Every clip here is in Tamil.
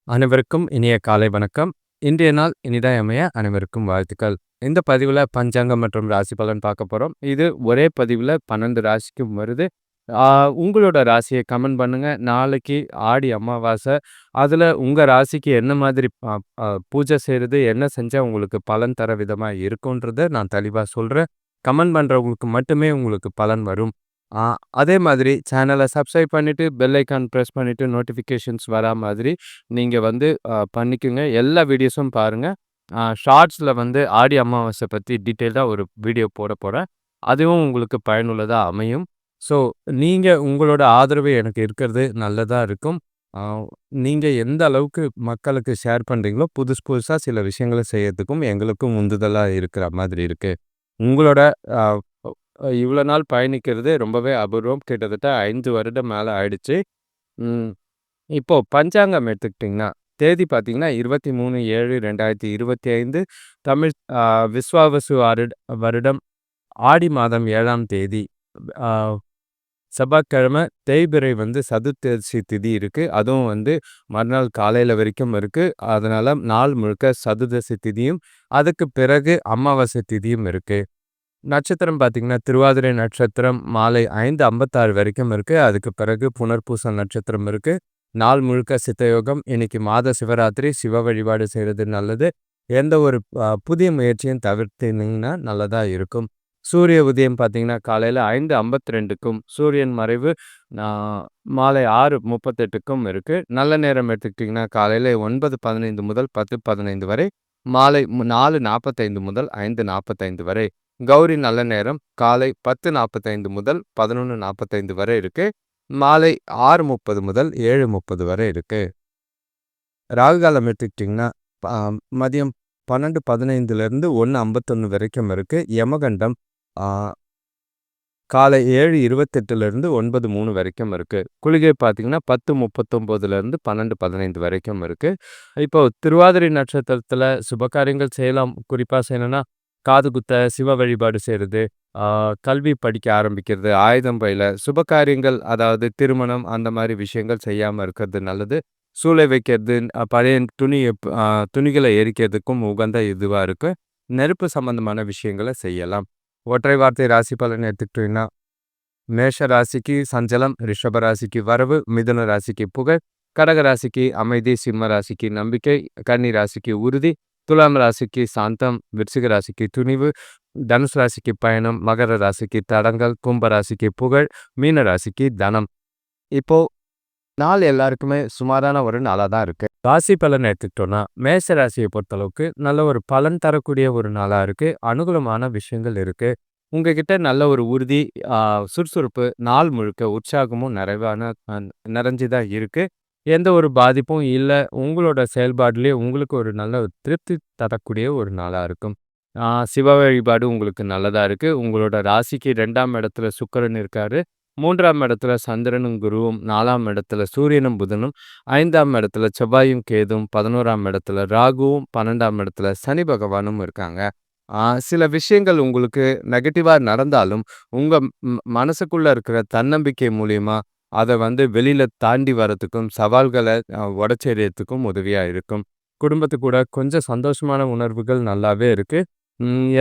அனைவருக்கும் இனிய காலை வணக்கம். இன்றைய நாள் இனிதாய் அமைய அனைவருக்கும் வாழ்த்துக்கள். இந்த பதிவுல பஞ்சாங்கம் மற்றும் ராசி பலன் பார்க்க போறோம். இது ஒரே பதிவுல 12 ராசிக்கும் வருது. ஆ உங்களோட ராசிய கமெண்ட் பண்ணுங்க. நாளைக்கு ஆடி அமாவாசை. அதுல உங்க ராசிக்கு என்ன மாதிரி அ அ பூஜை செய்றது, என்ன செஞ்சா உங்களுக்கு பலன் தர விதமா இருக்குன்றத நான் தெளிவா சொல்றேன். கமெண்ட் பண்றவங்களுக்கு மட்டுமே உங்களுக்கு பலன் வரும். ஆ அதே மாதிரி சேனலை சப்ஸ்கிரைப் பண்ணிட்டு, பெல் ஐகான் பிரஸ் பண்ணிட்டு நோட்டிஃபிகேஷன்ஸ் வரா மாதிரி நீங்க வந்து பண்ணிக்கங்க. எல்லா வீடியோஸும் பாருங்க. ஷார்ட்ஸில் வந்து ஆடி அமாவாசை பற்றி டீட்டெயில்டாக ஒரு வீடியோ போட போகிறேன். அதுவும் உங்களுக்கு பயனுள்ளதா அமையும். ஸோ நீங்கள் உங்களோட ஆதரவு எனக்கு இருக்கிறது நல்லதா இருக்கும். ஆ நீங்க எந்த அளவுக்கு மக்களுக்கு ஷேர் பண்றீங்களோ, புதுசு புதுசா சில விஷயங்கள செய்யறதுக்கும் எங்களுக்கும் உந்துதலா இருக்கிற மாதிரி இருக்கு. உங்களோட அ இவ்வளோ நாள் பயணிக்கிறது ரொம்பவே அபூர்வம். கிட்டத்தட்ட 5 வருடம் மேல ஆயிடுச்சு. ம். இப்போ பஞ்சாங்கம் எடுத்துக்கிட்டிங்கன்னா, தேதி பார்த்தீங்கன்னா 23/7/2025 தமிழ் விஸ்வாவசு வருடம் ஆடி மாதம் 7ஆம் தேதி. ஆ செவ்வாய்க்கிழமை தேய்பிறை வந்து சதுர்த்தசி திதி இருக்கு. அதுவும் வந்து மறுநாள் காலையில வரைக்கும் இருக்கு. அதனால நாள் முழுக்க சதுர்தசி திதியும், அதுக்கு பிறகு அமாவாசை திதியும் இருக்கு. நட்சத்திரம் பார்த்தீங்கன்னா, திருவாதிரை நட்சத்திரம் மாலை 5:56 வரைக்கும் இருக்கு. அதுக்கு பிறகு புனர்பூசம் நட்சத்திரம் இருக்கு. நாள் முழுக்க சித்தயோகம். இன்னைக்கு மாத சிவராத்திரி. சிவ வழிபாடு செய்றது நல்லது. எந்த ஒரு புதிய முயற்சியும் தவிர்த்தீங்கன்னா நல்லதா இருக்கும். சூரிய உதயம் பார்த்தீங்கன்னா, காலையில 5:52க்கும், சூரியன் மறைவு நா மாலை 6:38க்கும் இருக்கு. நல்ல நேரம் எடுத்துக்கிட்டிங்கன்னா, காலையில 9:15 முதல் 10:15 வரை, மாலை 4:45 முதல் 5:45 வரை. கௌரி நல்ல நேரம் காலை 10:45 முதல் 11:45 வரை இருக்கு. மாலை 6:30 முதல் 7:30 வரை இருக்கு. ராகு காலம் எடுத்துக்கிட்டிங்கன்னா, அ மதியம் 12:15லேருந்து 1:51 வரைக்கும் இருக்கு. யமகண்டம் ஆ காலை 7:28லேருந்து 9:03 வரைக்கும் இருக்கு. குளிகை பார்த்தீங்கன்னா 10:39லேருந்து 12:15 வரைக்கும் இருக்கு. இப்போ திருவாதிரை நட்சத்திரத்தில சுபகாரியங்கள் செய்யலாம். குறிப்பா செய்யணும்னா, காது குத்த, சிவ வழிபாடு செய்றது, கல்வி படிக்க ஆரம்பிக்கிறது, ஆயுதம் பயில, சுபகாரியங்கள் அதாவது திருமணம் அந்த மாரி விஷயங்கள் செய்யாம இருக்கிறது நல்லது. சூளை வைக்கிறது, பழைய துணிகள எரிக்கிறதுக்கும் உகந்த இதுவா இருக்கு. நெருப்பு சம்பந்தமான விஷயங்கள செய்யலாம். ஒற்றை வார்த்தை ராசி பலன் எடுத்துக்கிட்டீங்கன்னா, மேஷ ராசிக்கு சஞ்சலம், ரிஷப ராசிக்கு வரவு, மிதுன ராசிக்கு புகழ், கடக ராசிக்கு அமைதி, சிம்ம ராசிக்கு நம்பிக்கை, கன்னி ராசிக்கு உறுதி, துலாம் ராசிக்கு சாந்தம், விருச்சிக ராசிக்கு துணிவு, தனுசு ராசிக்கு பயணம், மகர ராசிக்கு தடங்கல், கும்ப ராசிக்கு புகழ், மீன ராசிக்கு தனம். இப்போ நாள் எல்லாருக்குமே சுமாரான ஒரு நாளா தான் இருக்கு. ராசி பலன் எடுத்துக்கிட்டோம்னா, மேஷ ராசியை பொறுத்தளவுக்கு நல்ல ஒரு பலன் தரக்கூடிய ஒரு நாளா இருக்கு. அனுகூலமான விஷயங்கள் இருக்கு. உங்ககிட்ட நல்ல ஒரு உறுதி, சுறுசுறுப்பு, நாள் முழுக்க உற்சாகமும் நிறைஞ்சு தான் இருக்கு. எந்த ஒரு பாதிப்பும் இல்ல. உங்களோட செயல்பாடுலயே உங்களுக்கு ஒரு நல்ல திருப்தி தரக்கூடிய ஒரு நாளா இருக்கும். சிவ வழிபாடு உங்களுக்கு நல்லதா இருக்கு. உங்களோட ராசிக்கு 2ஆம் இடத்துல சுக்கிரன் இருக்காரு. 3ஆம் இடத்துல சந்திரனும் குருவும், 4ஆம் இடத்துல சூரியனும் புதனும், 5ஆம் இடத்துல செவ்வாயும் கேதுவும், 11ஆம் இடத்துல ராகுவும், 12ஆம் இடத்துல சனி பகவானும் இருக்காங்க. சில விஷயங்கள் உங்களுக்கு நெகட்டிவா நடந்தாலும், உங்க மனசுக்குள்ள இருக்கிற தன்னம்பிக்கை மூலியமா அத வந்து வெளியில தாண்டி வரதுக்கும், சவால்கள உடைச்செறியறதுக்கும் உதவியா இருக்கும். குடும்பத்து கூட கொஞ்சம் சந்தோஷமான உணர்வுகள் நல்லாவே இருக்கு.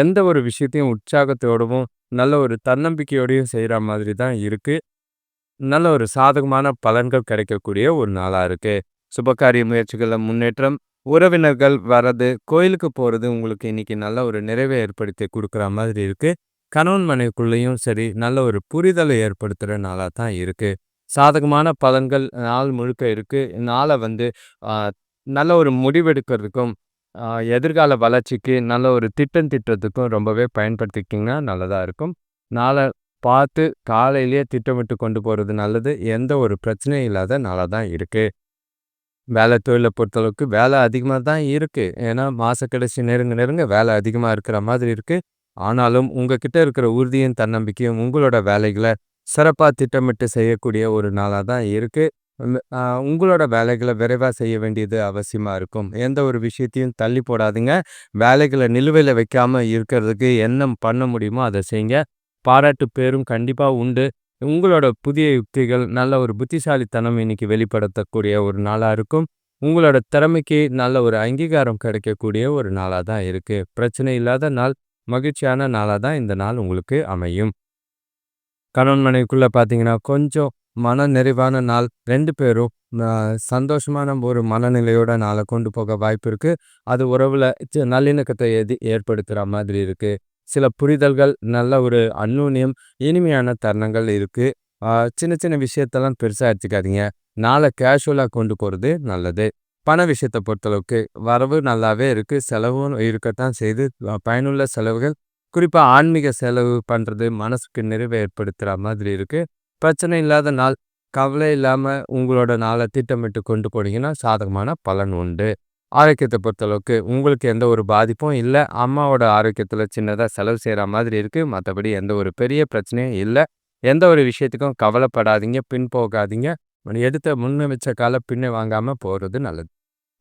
எந்த ஒரு விஷயத்தையும் உற்சாகத்தோடவும், நல்ல ஒரு தன்னம்பிக்கையோடையும் செய்ற மாதிரி தான் இருக்கு. நல்ல ஒரு சாதகமான பலன்கள் கிடைக்கக்கூடிய ஒரு நாளா இருக்கு. சுபகாரிய முயற்சிகள்ல முன்னேற்றம், உறவினர்கள் வர்றது, கோயிலுக்கு போறது உங்களுக்கு இன்னைக்கு நல்ல ஒரு நிறைவை ஏற்படுத்தி குடுக்குற மாதிரி இருக்கு. கணவன் மனைவிக்குள்ளேயும் சரி, நல்ல ஒரு புரிதலை ஏற்படுத்துற நாளா தான் இருக்கு. சாதகமான பலன்கள் நாள் முழுக்க இருக்கு. நாள வந்து அ நல்ல ஒரு முடிவெடுக்கிறதுக்கும், அ எதிர்கால வளர்ச்சிக்கு நல்ல ஒரு திட்டம் தீட்டுறதுக்கும் ரொம்பவே பயன்படுத்திக்கிட்டீங்கன்னா நல்லதா இருக்கும். நாள பார்த்து காலையிலேயே திட்டமிட்டு கொண்டு போறது நல்லது. எந்த ஒரு பிரச்சனையும் இல்லாத நாளா தான் இருக்கு. வேலை தொழில பொறுத்தளவுக்கு வேலை அதிகமா தான் இருக்கு. ஏன்னா மாச கடைசி நெருங்க நெருங்க வேலை அதிகமா இருக்கிற மாதிரி இருக்கு. ஆனாலும் உங்ககிட்ட இருக்கிற உறுதியும், தன்னம்பிக்கையும் உங்களோட வேலைகள சிறப்பா திட்டமிட்டு செய்யக்கூடிய ஒரு நாளா தான் இருக்கு. ம் அ உங்களோட வேலைகள விரைவா செய்ய வேண்டியது அவசியமா இருக்கும். எந்த ஒரு விஷயத்தையும் தள்ளி போடாதீங்க. வேலைகள நிலுவையில வைக்காம இருக்கிறதுக்கு என்ன பண்ண முடியுமோ அத செய்யுங்க. பாராட்டு பேரும் கண்டிப்பா உண்டு. உங்களோட புதிய யுக்திகள், நல்ல ஒரு புத்திசாலித்தனம் இன்னைக்கு வெளிப்படுத்தக்கூடிய ஒரு நாளா இருக்கும். உங்களோட திறமைக்கு நல்ல ஒரு அங்கீகாரம் கிடைக்கக்கூடிய ஒரு நாளா தான் இருக்கு. பிரச்சனை இல்லாத நாள், மகிழ்ச்சியான நாளா தான் இந்த நாள் உங்களுக்கு அமையும். கணவன் மனைவிக்குள்ள பார்த்தீங்கன்னா, கொஞ்சம் மன நிறைவான நாள். 2 பேரும் அ சந்தோஷமான ஒரு மனநிலையோட நாள கொண்டு போக வாய்ப்பு இருக்கு. அது உறவுல நல்லிணக்கத்த ஏற்படுத்துற மாதிரி இருக்கு. சில புரிதல்கள், நல்ல ஒரு அந்யோன்யம், இனிமையான தருணங்கள் இருக்கு. அ சின்ன சின்ன விஷயத்தெல்லாம் பெருசா எடுத்துக்காதீங்க. நாள கேஷுவலா கொண்டு போறது நல்லது. பண விஷயத்த பொறுத்தளவுக்கு வரவு நல்லாவே இருக்கு. செலவும் இருக்கத்தான் செய்யுது. பயனுள்ள செலவுகள் குறிப்பா ஆன்மீக செலவு பண்றது மனசுக்கு நிறைவை ஏற்படுத்துற மாதிரி இருக்கு. பிரச்சனை இல்லாத நாள். கவலை இல்லாம உங்களோட நாள திட்டமிட்டு கொண்டு போனீங்கன்னா, சாதகமான பலன் உண்டு. ஆரோக்கியத்த பொறுத்தளவுக்கு உங்களுக்கு எந்த ஒரு பாதிப்பும் இல்ல. அம்மாவோட ஆரோக்கியத்துல சின்னதா செலவு செய்ற மாதிரி இருக்கு. மத்தபடி எந்த ஒரு பெரிய பிரச்சனையும் இல்ல. எந்த ஒரு விஷயத்துக்கும் கவலைப்படாதீங்க. பின் போகாதீங்க. எடுத்த முன்ன வச்ச கால பின்ன வாங்காம போறது நல்லது.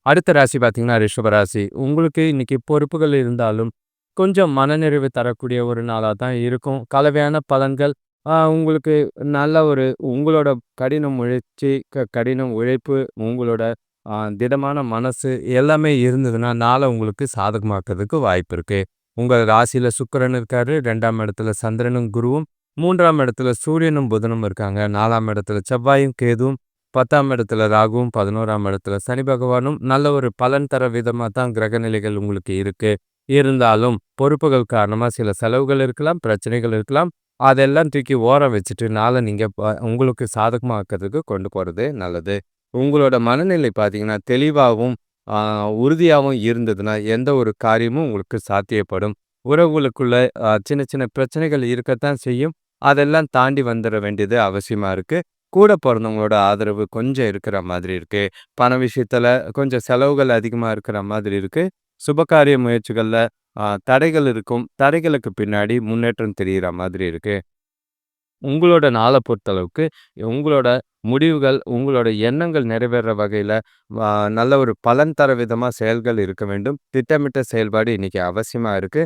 அடுத்த ராசி பார்த்தீங்கன்னா, ரிஷப ராசி. உங்களுக்கு இன்னைக்கு பொறுப்புகள் இருந்தாலும், கொஞ்சம் மனநிறைவு தரக்கூடிய ஒரு நாளா தான் இருக்கும். கலவையான பலன்கள் உங்களுக்கு நல்ல ஒரு உங்களோட கடின முயற்சி, கடின உழைப்பு, உங்களோட திடமான மனசு எல்லாமே இருந்ததுன்னா, நாள உங்களுக்கு சாதகமாக்குறதுக்கு வாய்ப்பு இருக்கு. உங்க ராசியில சுக்கிரன் இருக்காரு, 2ஆம் இடத்துல சந்திரனும், குருவும், 3ஆம் இடத்துல சூரியனும், புதனும் இருக்காங்க. 4ஆம் இடத்துல செவ்வாயும், கேதுவும், 10ஆம் இடத்துல ராகுவும், 11ஆம் இடத்துல சனி பகவானும் நல்ல ஒரு பலன் தர விதமா தான் கிரகநிலைகள் உங்களுக்கு இருக்கு. இருந்தாலும் பொறுப்புகள் காரணமா சில செலவுகள் இருக்கலாம், பிரச்சனைகள் இருக்கலாம். அதெல்லாம் தூக்கி ஓரம் வச்சுட்டு நாள நீங்க உங்களுக்கு சாதகமாக்குறதுக்கு கொண்டு போறது நல்லது. உங்களோட மனநிலை பார்த்தீங்கன்னா, தெளிவாவும், ஆ உறுதியாவும் இருந்ததுன்னா, எந்த ஒரு காரியமும் உங்களுக்கு சாத்தியப்படும். உறவுகளுக்குள்ள சின்ன சின்ன பிரச்சனைகள் இருக்கத்தான் செய்யும். அதெல்லாம் தாண்டி வந்துர வேண்டியது அவசியமா இருக்கு. கூட பொறந்தவங்களோட ஆதரவு கொஞ்சம் இருக்கிற மாதிரி இருக்கு. பண விஷயத்துல கொஞ்சம் செலவுகள் அதிகமா இருக்கிற மாதிரி இருக்கு. சுபகாரிய முயற்சிகள்ல தடைகள் இருக்கும். தடைகளுக்கு பின்னாடி முன்னேற்றம் தெரியிற மாதிரி இருக்கு. உங்களோட நாள பொறுத்தளவுக்கு, உங்களோட முடிவுகள், உங்களோட எண்ணங்கள் நிறைவேற வகையில அ நல்ல ஒரு பலன் தர விதமா செயல்கள் இருக்க வேண்டும். திட்டமிட்ட செயல்பாடு இன்னைக்கு அவசியமா இருக்கு.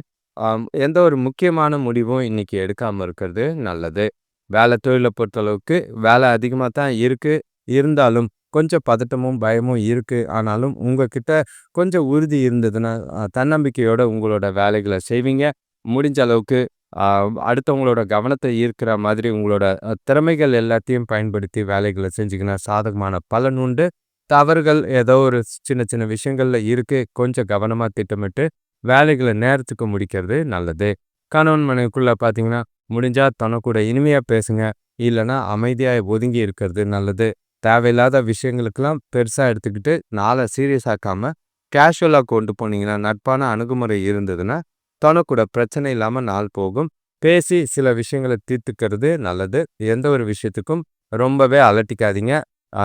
எந்த ஒரு முக்கியமான முடிவும் இன்னைக்கு எடுக்காம இருக்கிறது நல்லது. வேலை தொழில பொறுத்தளவுக்கு வேலை அதிகமா தான் இருக்கு. இருந்தாலும் கொஞ்சம் பதட்டமும், பயமும் இருக்கு. ஆனாலும் உங்ககிட்ட கொஞ்சம் உறுதி இருந்ததுன்னா, தன்னம்பிக்கையோட உங்களோட வேலைகள செய்வீங்க. முடிஞ்ச அளவுக்கு அ அடுத்தவங்களோட கவனத்த ஈர்க்கிற மாதிரி உங்களோட திறமைகள் எல்லாத்தையும் பயன்படுத்தி வேலைகள செஞ்சீங்கன்னா, சாதகமான பலன் உண்டு. தவறுகள் ஏதோ ஒரு சின்ன சின்ன விஷயங்கள்ல இருக்கு. கொஞ்சம் கவனமா திட்டமிட்டு வேலைகள நேரத்துக்கு முடிக்கிறது நல்லது. கணவன் மனைவிக்குள்ள பார்த்தீங்கன்னா, முடிஞ்சா தனக்கூட இனிமையா பேசுங்க. இல்லன்னா அமைதியா ஒதுங்கி இருக்கிறது நல்லது. தேவையில்லாத விஷயங்களுக்கெல்லாம் பெருசா எடுத்துக்கிட்டு நாள சீரியஸ் ஆக்காம, கேஷுவலா கொண்டு போனீங்கன்னா, நட்பான அணுகுமுறை இருந்ததுன்னா, தனக்கூட பிரச்சனை இல்லாம நாள் போகும். பேசி சில விஷயங்கள தீர்த்துக்கிறது நல்லது. எந்த ஒரு விஷயத்துக்கும் ரொம்பவே அலட்டிக்காதீங்க.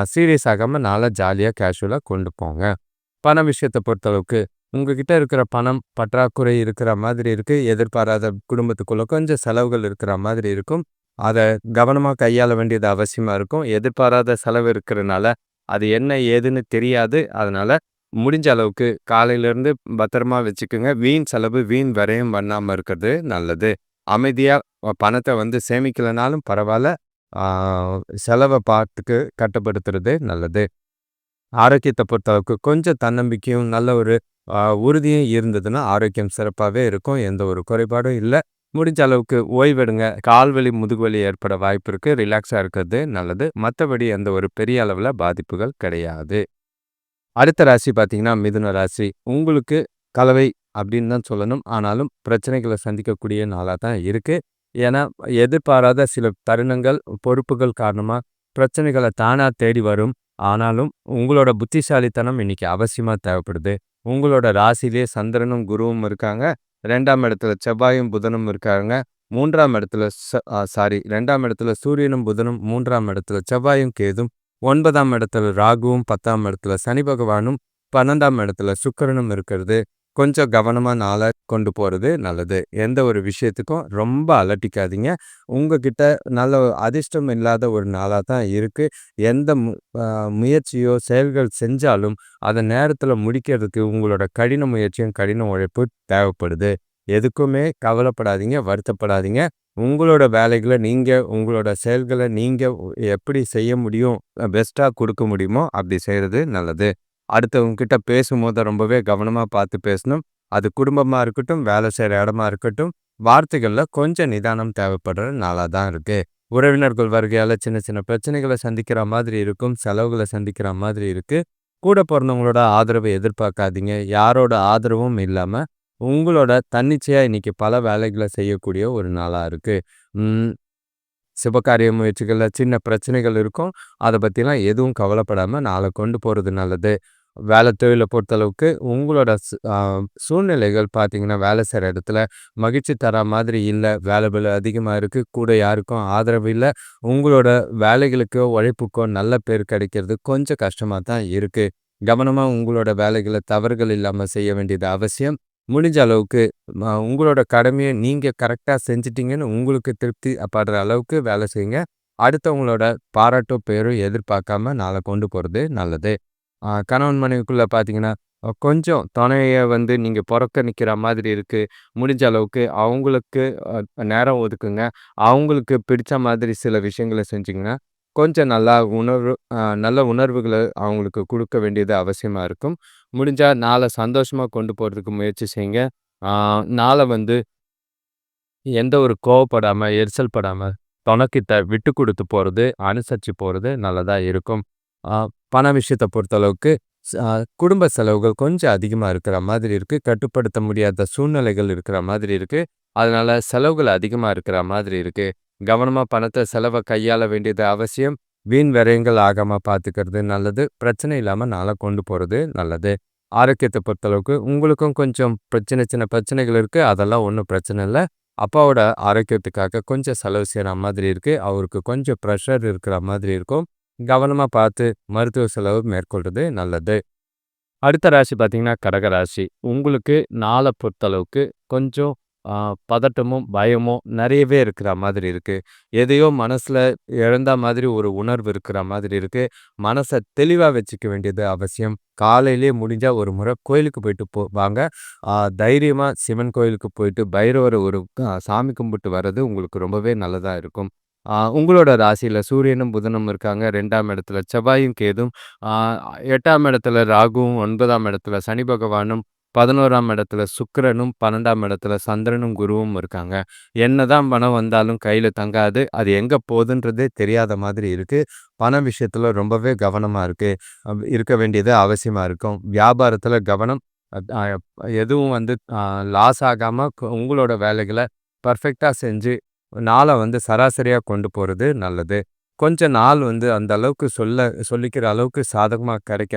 சீரியஸ் ஆகாம நாள ஜாலியா, கேஷுவலா கொண்டு போங்க. பண விஷயத்த பொறுத்தளவுக்கு, உங்ககிட்ட இருக்கிற பணம் பற்றாக்குறை இருக்கிற மாதிரி இருக்கு. எதிர்பாராத குடும்பத்துக்குள்ள கொஞ்சம் செலவுகள் இருக்கிற மாதிரி இருக்கும். அத கவனமா கையாள வேண்டியது அவசியமா இருக்கும். எதிர்பாராத செலவு இருக்கிறனால, அது என்ன ஏதுன்னு தெரியாது. அதனால முடிஞ்ச அளவுக்கு காலையிலேருந்து பத்திரமா வச்சுக்கங்க. வீண் செலவு, வீண் விரயம் பண்ணாம இருக்கிறது நல்லது. அமைதியா பணத்த சேமிக்கலனாலும் பரவால்ல. ஆ செலவ பாட்டுக்கு கட்டுப்படுத்துறது நல்லது. ஆரோக்கியத்த பொறுத்தளவுக்கு கொஞ்சம் தன்னம்பிக்கையும், நல்ல ஒரு உறுதியும் இருந்ததுன்னா, ஆரோக்கியம் சிறப்பாவே இருக்கும். எந்த ஒரு குறைபாடும் இல்ல. முடிஞ்ச அளவுக்கு ஓய்வெடுங்க. கால் வலி, முதுகு வலி ஏற்பட வாய்ப்பு இருக்கு. ரிலாக்ஸா இருக்கிறது நல்லது. மத்தபடி எந்த ஒரு பெரிய அளவுல பாதிப்புகள் கிடையாது. அடுத்த ராசி பார்த்தீங்கன்னா, மிதுன ராசி. உங்களுக்கு கலவை அப்படின்னு தான் சொல்லணும். ஆனாலும் பிரச்சனைகள சந்திக்கக்கூடிய நாளா தான் இருக்கு. ஏன்னா, எதிர்பாராத சில தருணங்கள், பொறுப்புகள் காரணமா பிரச்சனைகள தானா தேடி வரும். ஆனாலும் உங்களோட புத்திசாலித்தனம் இன்னைக்கு அவசியமா தேவைப்படுது. உங்களோட ராசியிலேயே சந்திரனும், குருவும் இருக்காங்க. 2ஆம் இடத்துல செவ்வாயும், புதனும் இருக்காங்க. 3ஆம் இடத்துல ச அ சாரி 2ஆம் இடத்துல சூரியனும், புதனும், 3ஆம் இடத்துல செவ்வாயும், கேதும், 9ஆம் இடத்துல ராகுவும், 10ஆம் இடத்துல சனி பகவானும், 12ஆம் இடத்துல சுக்கிரனும் இருக்கிறது. கொஞ்சம் கவனமா நாள கொண்டு போறது நல்லது. எந்த ஒரு விஷயத்துக்கும் ரொம்ப அலட்டிக்காதீங்க. உங்ககிட்ட நல்ல அதிர்ஷ்டம் இல்லாத ஒரு நாளா தான் இருக்கு. எந்த மு அ முயற்சியோ, செயல்கள் செஞ்சாலும், அத நேரத்துல முடிக்கிறதுக்கு உங்களோட கடின முயற்சியும், கடின உழைப்பு தேவைப்படுது. எதுக்குமே கவலைப்படாதீங்க, வருத்தப்படாதீங்க. உங்களோட வேலைகள நீங்க, உங்களோட செயல்கள நீங்க எப்படி செய்ய முடியும், பெஸ்ட்டா குடுக்க முடியுமோ, அப்படி செய்றது நல்லது. அடுத்தவங்க கிட்ட பேசும்போது ரொம்பவே கவனமா பார்த்து பேசணும். அது குடும்பமா இருக்கட்டும், வேலை செய்ற இடமா இருக்கட்டும், வார்த்தைகள்ல கொஞ்சம் நிதானம் தேவைப்படுற நாளா தான் இருக்கு. உறவினர்கள் வருகையால சின்ன சின்ன பிரச்சனைகள சந்திக்கிற மாதிரி இருக்கும். செலவுகள சந்திக்கிற மாதிரி இருக்கு. கூட பொறந்தவங்களோட ஆதரவ எதிர்பார்க்காதீங்க. யாரோட ஆதரவும் இல்லாம, உங்களோட தன்னிச்சையா இன்னைக்கு பல வேலைகள செய்யக்கூடிய ஒரு நாளா இருக்கு. ம். சுபகாரிய முயற்சிகள்ல சின்ன பிரச்சனைகள் இருக்கும். அத பத்திலாம் எதுவும் கவலைப்படாம நாள கொண்டு போறது நல்லது. வேலை தொழில பொறுத்தளவுக்கு உங்களோட சூழ்நிலைகள் பார்த்தீங்கன்னா, வேலை செய்ற இடத்துல மகிழ்ச்சி தரா மாதிரி இல்ல. வேலை பளு அதிகமா இருக்கு. கூட யாருக்கும் ஆதரவு இல்ல. உங்களோட வேலைகளுக்கோ, உழைப்புக்கோ நல்ல பேர் கிடைக்கிறது கொஞ்சம் கஷ்டமா தான் இருக்கு. கவனமா உங்களோட வேலைகள தவறுகள் இல்லாம செய்ய வேண்டியது அவசியம். முடிஞ்ச அளவுக்கு உங்களோட கடமைய நீங்க கரெக்ட்டா செஞ்சுட்டீங்கன்னு உங்களுக்கு திருப்தி படுற அளவுக்கு வேலை செய்யுங்க. அடுத்தவங்களோட பாராட்டோ, பேரோ எதிர்பார்க்காம நாள கொண்டு போறது நல்லது. கணவன் மனைவிக்குள்ள பார்த்தீங்கன்னா, கொஞ்சம் துணைய வந்து நீங்க புறக்கணிக்கிற மாதிரி இருக்கு. முடிஞ்ச அளவுக்கு அவங்களுக்கு நேரம் ஒதுக்குங்க. அவங்களுக்கு பிடிச்ச மாதிரி சில விஷயங்கள செஞ்சீங்கன்னா, கொஞ்சம் நல்லா நல்ல உணர்வுகள அவங்களுக்கு குடுக்க வேண்டியது அவசியமா இருக்கும். முடிஞ்சா நாள சந்தோஷமா கொண்டு போறதுக்கு முயற்சி செய்யுங்க. ஆ நாள வந்து எந்த ஒரு கோவப்படாம, எரிச்சல் படாம, தொணக்கிட்ட விட்டு குடுத்து போறது, அனுசரிச்சு போறது நல்லதா இருக்கும். ஆ பண விஷயத்த பொறுத்தளவுக்கு ஸ் அ குடும்ப செலவுகள் கொஞ்சம் அதிகமா இருக்கிற மாதிரி இருக்கு. கட்டுப்படுத்த முடியாத சூழ்நிலைகள் இருக்கிற மாதிரி இருக்கு. அதனால செலவுகள் அதிகமா இருக்கிற மாதிரி இருக்கு. கவனமா பணத்த செலவ கையாள வேண்டியது அவசியம். வீண் விரயங்கள் ஆகாம பார்த்துக்கிறது நல்லது. பிரச்சனை இல்லாம நாள கொண்டு போறது நல்லது. ஆரோக்கியத்த பொறுத்தளவுக்கு உங்களுக்கும் கொஞ்சம் சின்ன சின்ன பிரச்சனைகள் இருக்கு. அதெல்லாம் ஒண்ணும் பிரச்சனை இல்ல. அப்பாவோட ஆரோக்கியத்துக்காக கொஞ்சம் செலவு செய்ற மாதிரி இருக்கு. அவருக்கு கொஞ்சம் பிரஷர் இருக்கிற மாதிரி இருக்கும். கவனமா பார்த்து மருத்துவ செலவு மேற்கொள்றது நல்லது. அடுத்த ராசி பார்த்தீங்கன்னா, கடக ராசி. உங்களுக்கு நாள பொறுத்தளவுக்கு கொஞ்சம் அ பதட்டமும், பயமும் நெறையவே இருக்கிற மாதிரி இருக்கு. எதையோ மனசுல இழந்தா மாதிரி ஒரு உணர்வு இருக்கிற மாதிரி இருக்கு. மனச தெளிவா வச்சுக்க வேண்டியது அவசியம். காலையிலேயே முடிஞ்சா ஒரு முறை கோயிலுக்கு போயிட்டு வாங்க. தைரியமா சிவன் கோயிலுக்கு போயிட்டு பைரவர ஒரு சாமி கும்பிட்டு வர்றது உங்களுக்கு ரொம்பவே நல்லதா இருக்கும். உங்களோட ராசியில சூரியனும், புதனும் இருக்காங்க. 2ஆம் இடத்துல செவ்வாயும், கேதும், ஆ 8ஆம் இடத்துல ராகுவும், 9ஆம் இடத்துல சனி பகவானும், 11ஆம் இடத்துல சுக்கிரனும், 12ஆம் இடத்துல சந்திரனும், குருவும் இருக்காங்க. என்னதான் பணம் வந்தாலும் கையில தங்காது. அது எங்க போதுன்றதே தெரியாத மாதிரி இருக்கு. பண விஷயத்துல ரொம்பவே கவனமா இருக்க வேண்டியது அவசியமா இருக்கும். வியாபாரத்துல கவனம். அத் அ எதுவும் வந்து லாஸ் ஆகாம உங்களோட வேலைகள பெர்ஃபெக்ட்டா செஞ்சு நாள வந்து சராசரியா கொண்டு போறது நல்லது. கொஞ்ச நாள் வந்து அந்த அளவுக்கு சொல்லிக்கிற அளவுக்கு சாதகமா கிடைக்க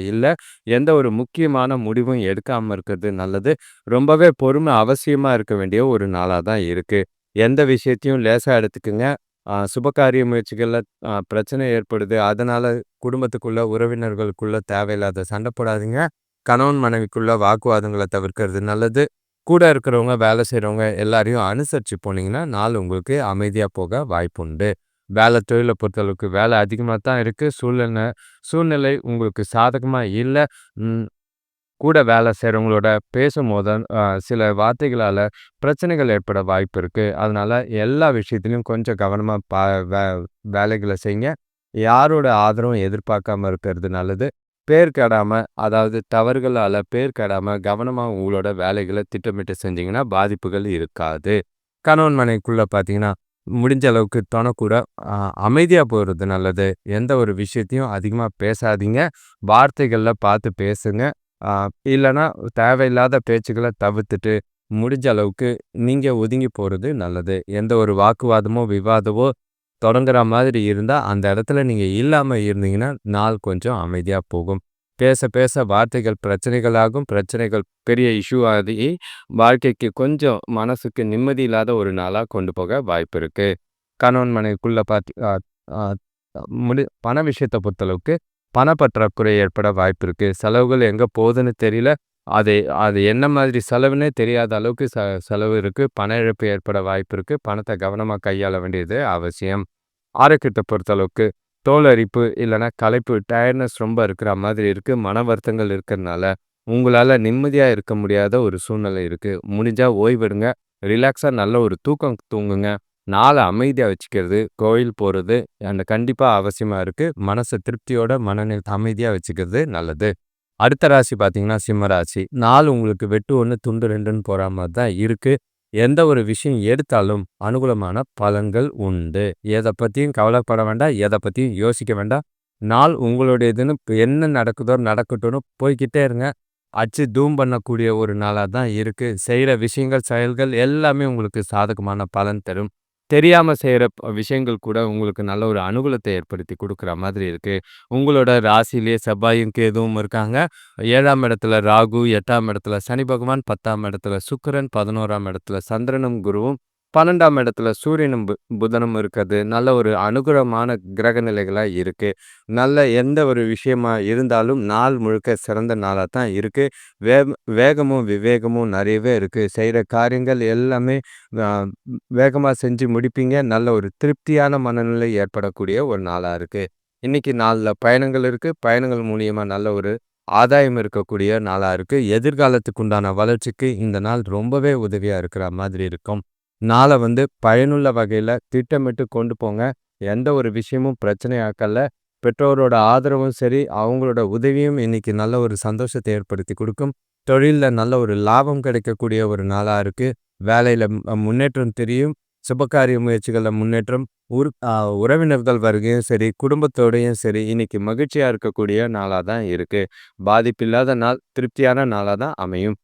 இல்ல. எந்த ஒரு முக்கியமான முடிவும் எடுக்காம இருக்கிறது நல்லது. ரொம்பவே பொறுமை அவசியமா இருக்க வேண்டிய ஒரு நாளா தான் இருக்கு. எந்த விஷயத்தையும் லேசா எடுத்துக்கங்க. சுபகாரிய முயற்சிகள்ல பிரச்சனை ஏற்படுது. அதனால குடும்பத்துக்குள்ள, உறவினர்களுக்குள்ள தேவையில்லாத சண்டை போடாதீங்க. கணவன் மனைவிக்குள்ள வாக்குவாதங்கள தவிர்க்கிறது நல்லது. கூட இருக்கிறவங்க, வேலை செய்றவங்க எல்லாரையும் அனுசரிச்சு போனீங்கன்னா, நாள் உங்களுக்கு அமைதியா போக வாய்ப்புண்டு. வேலை தொழில பொறுத்தளவுக்கு வேலை அதிகமா தான் இருக்கு. சூழ்நிலை உங்களுக்கு சாதகமா இல்ல. ம். கூட வேலை செய்றவங்களோட பேசும்போது சில வார்த்தைகளால பிரச்சனைகள் ஏற்பட வாய்ப்பு இருக்கு. அதனால எல்லா விஷயத்திலும் கொஞ்சம் கவனமா வே வேலைகள செய்யுங்க. யாரோட ஆதரவும் எதிர்பார்க்காம இருக்கிறது நல்லது. பேர் கெடாம, அதாவது தவறுகளால பேர் கெடாம கவனமா உங்களோட வேலைகள திட்டமிட்டு செஞ்சீங்கன்னா, பாதிப்புகள் இருக்காது. கணவன் மனைவிக்குள்ள பார்த்தீங்கன்னா, முடிஞ்ச அளவுக்கு தொண கூட அ அமைதியா போறது நல்லது. எந்த ஒரு விஷயத்தையும் அதிகமா பேசாதீங்க. வார்த்தைகள்ல பார்த்து பேசுங்க. ஆ இல்லன்னா தேவையில்லாத பேச்சுக்கள தவிர்த்துட்டு, முடிஞ்ச அளவுக்கு நீங்க ஒதுங்கி போறது நல்லது. எந்த ஒரு வாக்குவாதமோ, விவாதமோ தொடங்குற மாதிரி இருந்தா, அந்த இடத்துல நீங்க இல்லாம இருந்தீங்கன்னா, நாள் கொஞ்சம் அமைதியா போகும். பேச பேச வார்த்தைகள் பிரச்சனைகளாகும். பிரச்சனைகள் பெரிய இஷ்யூ ஆகி, வாழ்க்கைக்கு கொஞ்சம் மனசுக்கு நிம்மதி இல்லாத ஒரு நாளா கொண்டு போக வாய்ப்பு இருக்கு. கணவன் மனைவிக்குள்ள பாத்தி அ அ பண விஷயத்த பொறுத்தளவுக்கு பணப்பற்றாக்குறை ஏற்பட வாய்ப்பு இருக்கு. செலவுகள் எங்க போகுதுன்னு தெரியல. அது அது என்ன மாதிரி செலவுன்னே தெரியாத அளவுக்கு செலவு இருக்கு. பண இழப்பு ஏற்பட வாய்ப்பு இருக்கு. பணத்த கவனமா கையாள வேண்டியது அவசியம். ஆரோக்கியத்த பொறுத்தளவுக்கு தோல் அரிப்பு இல்லன்னா களைப்பு, டயர்ட்னஸ் ரொம்ப இருக்கிற மாதிரி இருக்கு. மன வருத்தங்கள் இருக்கிறனால, உங்களால நிம்மதியா இருக்க முடியாத ஒரு சூழ்நிலை இருக்கு. முடிஞ்சா ஓய்வெடுங்க. ரிலாக்ஸா நல்ல ஒரு தூக்கம் தூங்குங்க. நாள அமைதியா வச்சுக்கிறது, கோயில் போறது கண்டிப்பா அவசியமா இருக்கு. மனச திருப்தியோட அமைதியா வச்சுக்கிறது நல்லது. அடுத்த ராசி பார்த்தீங்கன்னா, சிம்ம ராசி. நாள் உங்களுக்கு வெட்டு 1 துண்டு 2ன்னு போற மாரி தான் இருக்கு. எந்த ஒரு விஷயம் எடுத்தாலும் அனுகூலமான பலன்கள் உண்டு. எத பத்தியும் கவலைப்பட வேண்டாம். எத பத்தியும் யோசிக்க வேண்டாம். நாள் உங்களுடையதுன்னு என்ன நடக்குதோ நடக்கட்டும்னு போய்க்கிட்டே இருங்க. அச்சு தூம் பண்ணக்கூடிய ஒரு நாளா தான் இருக்கு. செய்ற விஷயங்கள், செயல்கள் எல்லாமே உங்களுக்கு சாதகமான பலன் தரும். தெரியாம செய்ற விஷயங்கள் கூட உங்களுக்கு நல்ல ஒரு அனுகூலத்தை ஏற்படுத்தி குடுக்குற மாதிரி இருக்கு. உங்களோட ராசியிலேயே செவ்வாயும், கேதுவும் இருக்காங்க. 7ஆம் இடத்துல ராகு, 8ஆம் இடத்துல சனி பகவான், 10ஆம் இடத்துல சுக்கிரன், 11ஆம் இடத்துல சந்திரனும், குருவும், 12ஆம் இடத்துல சூரியனும், புதனும் இருக்கிறது. நல்ல ஒரு அனுகூலமான கிரக நிலைகளா இருக்கு. நல்ல எந்த ஒரு விஷயமா இருந்தாலும் நாள் முழுக்க சிறந்த நாளா தான் இருக்கு. வே வேகமும், விவேகமும் நிறையவே இருக்கு. செய்ற காரியங்கள் எல்லாமே அ வேகமா செஞ்சு முடிப்பீங்க. நல்ல ஒரு திருப்தியான மனநிலை ஏற்படக்கூடிய ஒரு நாளா இருக்கு. இன்னைக்கு நாள்ல பயணங்கள் இருக்கு. பயணங்கள் மூலியமா நல்ல ஒரு ஆதாயம் இருக்கக்கூடிய நாளா இருக்கு. எதிர்காலத்துக்கு உண்டான வளர்ச்சிக்கு இந்த நாள் ரொம்பவே உதவியா இருக்கிற மாதிரி இருக்கும். நாள பயனுள்ள வகையில திட்டமிட்டு கொண்டு போங்க. எந்த ஒரு விஷயமும் பிரச்சனையாக்கல்ல. பெற்றோரோட ஆதரவும் சரி, அவங்களோட உதவியும் இன்னைக்கு நல்ல ஒரு சந்தோஷத்தை ஏற்படுத்தி குடுக்கும். தொழில்ல நல்ல ஒரு லாபம் கிடைக்கக்கூடிய ஒரு நாளா இருக்கு. வேலையில முன்னேற்றம் தெரியும். சுபகாரிய முயற்சிகள்ல முன்னேற்றம். உற் அ உறவினர்கள் வருகையும் சரி, குடும்பத்தோடையும் சரி, இன்னைக்கு மகிழ்ச்சியா இருக்கக்கூடிய நாளா தான் இருக்கு. பாதிப்பில்லாத நாள், திருப்தியான நாளா தான் அமையும்.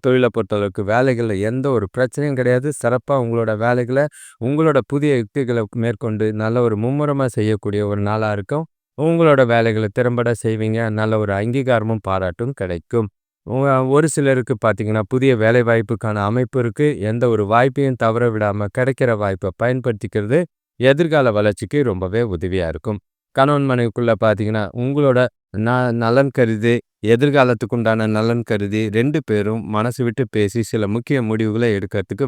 தொழில பொறுத்தளவுக்கு வேலைகள்ல எந்த ஒரு பிரச்சனையும் கிடையாது. சிறப்பா உங்களோட வேலைகள, உங்களோட புதிய யுக்திகள மேற்கொண்டு நல்ல ஒரு மும்முரமா செய்யக்கூடிய ஒரு நாளா இருக்கும். உங்களோட வேலைகள திறம்பட செய்வீங்க. நல்ல ஒரு அங்கீகாரமும், பாராட்டும் கிடைக்கும். ஒரு சிலருக்கு பார்த்தீங்கன்னா, புதிய வேலைவாய்ப்புக்கான அமைப்பு இருக்கு. எந்த ஒரு வாய்ப்பையும் தவற விடாம கிடைக்கிற வாய்ப்ப பயன்படுத்திக்கிறது, எதிர்கால வளர்ச்சிக்கு ரொம்பவே உதவியா இருக்கும். கணவன் மனைவிக்குள்ள பார்த்தீங்கன்னா, உங்களோட ந நலன் கருதி, எதிர்காலத்துக்கு உண்டான நலன் கருதி 2 பேரும் மனசு விட்டு பேசி சில முக்கிய முடிவுகள எடுக்கிறதுக்கு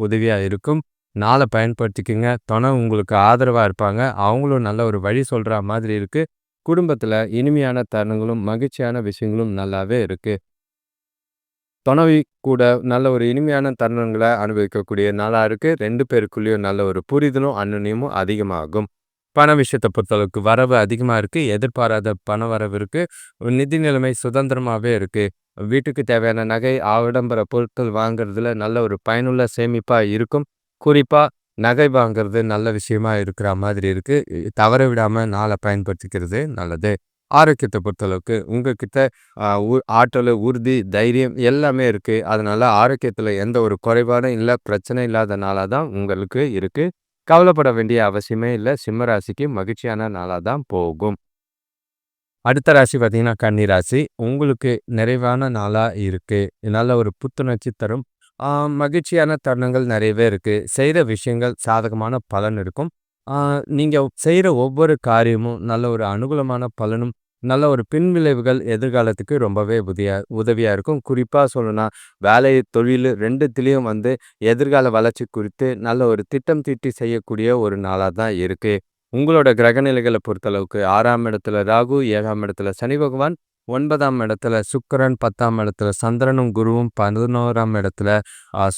உதவியா இருக்கும். நாள பயன்படுத்திக்கங்க. தொணை உங்களுக்கு ஆதரவா இருப்பாங்க. அவங்களும் நல்ல ஒரு வழி சொல்றா மாதிரி இருக்கு. குடும்பத்தில இனிமையான தருணங்களும், மகிழ்ச்சியான விஷயங்களும் நல்லாவே இருக்கு. துணவி கூட நல்ல ஒரு இனிமையான தருணங்கள அனுபவிக்கக்கூடிய நாளா இருக்கு. 2 பேருக்குள்ளேயும் நல்ல ஒரு புரிதலும், அந்யோன்யமும் அதிகமாகும். பண விஷயத்த பொறுத்தளவுக்கு வரவு அதிகமா இருக்கு. எதிர்பாராத பண வரவு இருக்கு. நிதி நிலைமை சுதந்திரமாவே இருக்கு. வீட்டுக்கு தேவையான நகை, ஆடம்பர பொருட்கள் வாங்குறதுல நல்ல ஒரு பயனுள்ள சேமிப்பா இருக்கும். குறிப்பா நகை வாங்குறது நல்ல விஷயமா இருக்கிற மாதிரி இருக்கு. தவற விடாம நாள பயன்படுத்திக்கிறது நல்லது. ஆரோக்கியத்த பொறுத்தளவுக்கு உங்ககிட்ட ஆற்றலு, உறுதி, தைரியம் எல்லாமே இருக்கு. அதனால ஆரோக்கியத்துல எந்த ஒரு குறைபாடும் இல்ல, பிரச்சனை இல்லாத நாளா தான் உங்களுக்கு இருக்கு. கவலைப்பட வேண்டிய அவசியமே இல்ல. சிம்ம ராசிக்கு மகிழ்ச்சியான நாளா தான் போகும். அடுத்த ராசி பார்த்தீங்கன்னா, கன்னி ராசி. உங்களுக்கு நிறைவான நாளா இருக்கு. நல்ல ஒரு புத்துணர்ச்சி தரும். ஆ மகிழ்ச்சியான தருணங்கள் நிறையவே இருக்கு. செய்ற விஷயங்கள் சாதகமான பலன் இருக்கும். ஆ நீங்க செய்ற ஒவ்வொரு காரியமும் நல்ல ஒரு அனுகூலமான பலனும், நல்ல ஒரு பின்விளைவுகள் எதிர்காலத்துக்கு ரொம்பவே உதவியா இருக்கும். குறிப்பா சொல்லணும்னா, வேலை, தொழிலு 2த்துலயும் எதிர்கால வளர்ச்சி குறித்து நல்ல ஒரு திட்டம் தீட்டி செய்யக்கூடிய ஒரு நாளா தான் இருக்கு. உங்களோட கிரகநிலைகள பொறுத்தளவுக்கு 6ஆம் இடத்துல ராகு, 7ஆம் இடத்துல சனி பகவான், 9ஆம் இடத்துல சுக்கிரன், 10ஆம் இடத்துல சந்திரனும், குருவும், 11ஆம் இடத்துல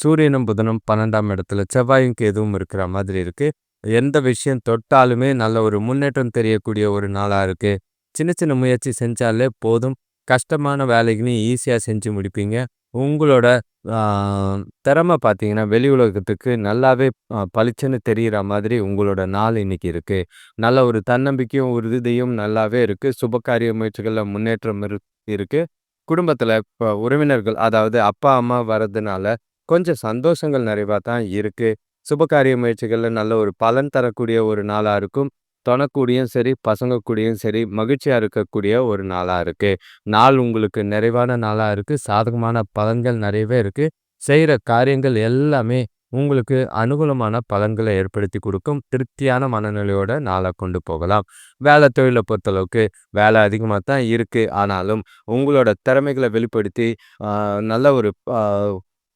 சூரியனும், புதனும், 12ஆம் இடத்துல செவ்வாயும், கேதுவும் இருக்கிற மாதிரி இருக்கு. எந்த விஷயம் தொட்டாலுமே நல்ல ஒரு முன்னேற்றம் தெரியக்கூடிய ஒரு நாளா இருக்கு. சின்ன சின்ன முயற்சி செஞ்சாலே போதும். கஷ்டமான வேலைகளையும் ஈஸியா செஞ்சு முடிப்பீங்க. உங்களோட ஆ திறமை பார்த்தீங்கன்னா, வெளி உலகத்துக்கு நல்லாவே பளிச்சுன்னு தெரியிற மாதிரி உங்களோட நாள் இன்னைக்கு இருக்கு. நல்ல ஒரு தன்னம்பிக்கையும், உறுதியும் நல்லாவே இருக்கு. சுபகாரிய முயற்சிகள்ல முன்னேற்றம் இருக்கு. குடும்பத்தில இப்ப உறவினர்கள், அதாவது அப்பா, அம்மா வர்றதுனால கொஞ்சம் சந்தோஷங்கள் நிறைவா தான் இருக்கு. சுபகாரிய முயற்சிகள்ல நல்ல ஒரு பலன் தரக்கூடிய ஒரு நாளா இருக்கும். தொண கூடயும் சரி, பசங்க கூடயும் சரி, மகிழ்ச்சியா இருக்கக்கூடிய ஒரு நாளா இருக்கு. நாள் உங்களுக்கு நிறைவான நாளா இருக்கு. சாதகமான பலன்கள் நிறையவே இருக்கு. செய்ற காரியங்கள் எல்லாமே உங்களுக்கு அனுகூலமான பலன்கள ஏற்படுத்தி குடுக்கும். திருப்தியான மனநிலையோட நாள கொண்டு போகலாம். தொழில பொறுத்தளவுக்கு வேலை அதிகமா தான் இருக்கு. ஆனாலும் உங்களோட திறமைகள வெளிப்படுத்தி, ஆ நல்ல ஒரு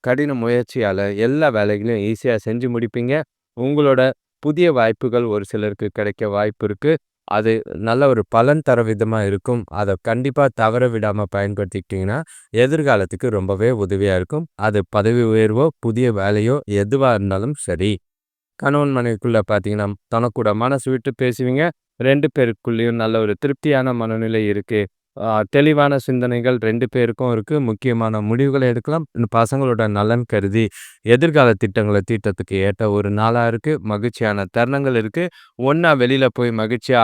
கடின முயற்சியால எல்லா வேலைகளையும் ஈஸியா செஞ்சு முடிப்பீங்க. உங்களோட புதிய வாய்ப்புகள் ஒரு சிலருக்கு கிடைக்க வாய்ப்பு இருக்கு. அது நல்ல ஒரு பலன் தர விதமா இருக்கும். அத கண்டிப்பா தவற விடாம பயன்படுத்திக்கிட்டீங்கன்னா, எதிர்காலத்துக்கு ரொம்பவே உதவியா இருக்கும். அது பதவி உயர்வோ, புதிய வேலையோ எதுவா இருந்தாலும் சரி. கணவன் மனைவிக்குள்ள பார்த்தீங்கன்னா, தனக்கூட மனசு விட்டு பேசுவீங்க. 2 பேருக்குள்ளேயும் நல்ல ஒரு திருப்தியான மனநிலை இருக்கு. தெளிவான சிந்தனைகள் 2 பேருக்கும் இருக்கு. முக்கியமான முடிவுகள எடுக்கலாம். பசங்களோட நலன் கருதி எதிர்கால திட்டங்கள தீட்டத்துக்கு ஏற்ற ஒரு நாளா இருக்கு. மகிழ்ச்சியான தருணங்கள் இருக்கு. ஒண்ணா வெளியில போய் மகிழ்ச்சியா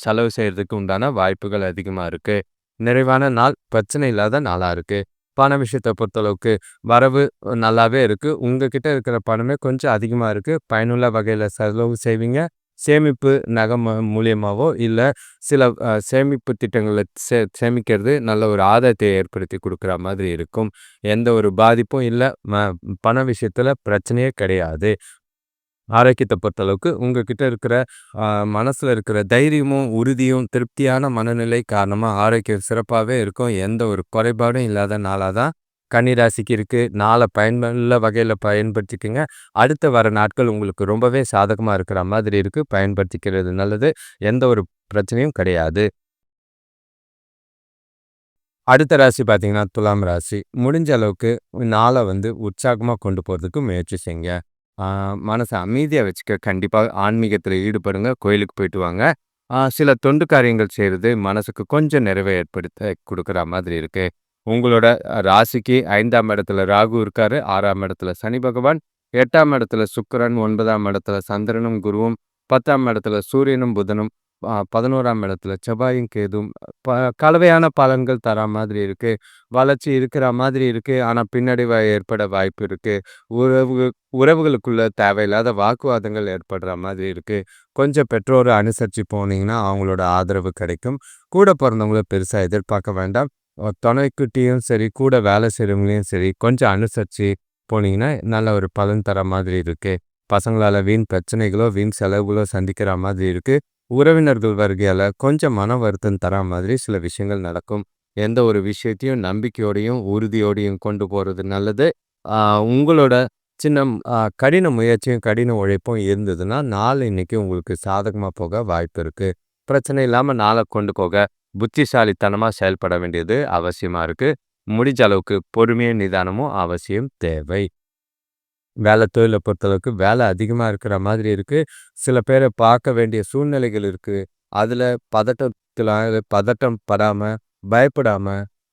செலவு செய்றதுக்கு உண்டான வாய்ப்புகள் அதிகமா இருக்கு. நிறைவான நாள், பிரச்சனை இல்லாத நாளா இருக்கு. பண விஷயத்த பொறுத்தளவுக்கு வரவு நல்லாவே இருக்கு. உங்ககிட்ட இருக்கிற பணமே கொஞ்சம் அதிகமா இருக்கு. பயனுள்ள வகையில செலவு செய்வீங்க. சேமிப்பு நகை மூலியமாவோ இல்ல சில சேமிப்பு திட்டங்கள்ல சேமிக்கிறது நல்ல ஒரு ஆதாயத்தை ஏற்படுத்தி குடுக்குற மாதிரி இருக்கும். எந்த ஒரு பாதிப்பும் இல்ல. பண விஷயத்துல பிரச்சனையே கிடையாது. ஆரோக்கியத்த பொறுத்தளவுக்கு உங்ககிட்ட இருக்கிற அ மனசுல இருக்கிற தைரியமும், உறுதியும், திருப்தியான மனநிலை காரணமா ஆரோக்கியம் சிறப்பாவே இருக்கும். எந்த ஒரு குறைபாடும் இல்லாத நாளா தான் கன்னி ராசிக்கு இருக்கு. நாள பயனுள்ள வகையில பயன்படுத்திக்கங்க. அடுத்து வர நாட்கள் உங்களுக்கு ரொம்பவே சாதகமா இருக்கிற மாதிரி இருக்கு. பயன்படுத்திக்கிறது நல்லது. எந்த ஒரு பிரச்சனையும் கிடையாது. அடுத்த ராசி பார்த்தீங்கன்னா, துலாம் ராசி. முடிஞ்ச அளவுக்கு நாள உற்சாகமா கொண்டு போறதுக்கு முயற்சி செய்யுங்க. ஆ மனச அமைதியா வச்சுக்க கண்டிப்பா ஆன்மீகத்தில ஈடுபடுங்க. கோயிலுக்கு போயிட்டு வாங்க. சில தொண்டு காரியங்கள் செய்றது மனசுக்கு கொஞ்சம் நிறைவை ஏற்படுத்த குடுக்குற மாதிரி இருக்கு. உங்களோட ராசிக்கு 5ஆம் இடத்துல ராகு இருக்காரு. 6ஆம் இடத்துல சனி பகவான், 8ஆம் இடத்துல சுக்கிரன், 9ஆம் இடத்துல சந்திரனும், குருவும், 10ஆம் இடத்துல சூரியனும், புதனும், 11ஆம் இடத்துல செவ்வாயும், கேதுவும் கலவையான பலன்கள் தரா மாதிரி இருக்கு. வளர்ச்சி இருக்கிற மாதிரி இருக்கு. ஆனா பின்னடைவு ஏற்பட வாய்ப்பு இருக்கு. உறவு உறவுகளுக்குள்ள தேவையில்லாத வாக்குவாதங்கள் ஏற்படுற மாதிரி இருக்கு. கொஞ்சம் பெற்றோர அனுசரிச்சு போனீங்கன்னா, அவங்களோட ஆதரவு கிடைக்கும். கூட பொறந்தவங்கள பெருசா எதிர்பார்க்க வேண்டாம். துணைக்குட்டியும் சரி, கூட வேலை செய்றவங்களையும் சரி, கொஞ்சம் அனுசரிச்சு போனீங்கன்னா, நல்ல ஒரு பலன் தர மாதிரி இருக்கு. பசங்களால வீண் பிரச்சனைகளோ, வீண் செலவுகளோ சந்திக்கிற மாதிரி இருக்கு. உறவினர்கள் வருகையால கொஞ்சம் மன வருத்தம் தரா மாதிரி சில விஷயங்கள் நடக்கும். எந்த ஒரு விஷயத்தையும் நம்பிக்கையோடையும், உறுதியோடையும் கொண்டு போறது நல்லது. ஆ உங்களோட சின்ன கடின முயற்சியும், கடின உழைப்பும் இருந்ததுன்னா, நாள் இன்னைக்கு உங்களுக்கு சாதகமா போக வாய்ப்பு இருக்கு. பிரச்சனை இல்லாம நாள கொண்டு போக புத்திசாலித்தனமா செயல்பட வேண்டியது அவசியமா இருக்கு. முடிஞ்ச அளவுக்கு பொறுமையும், நிதானமும் அவசியம் தேவை. வேலை தொழில பொறுத்தளவுக்கு வேலை அதிகமா இருக்கிற மாதிரி இருக்கு. சில பேர பார்க்க வேண்டிய சூழ்நிலைகள் இருக்கு. அதுல பதட்டம் படாம, பயப்படாம,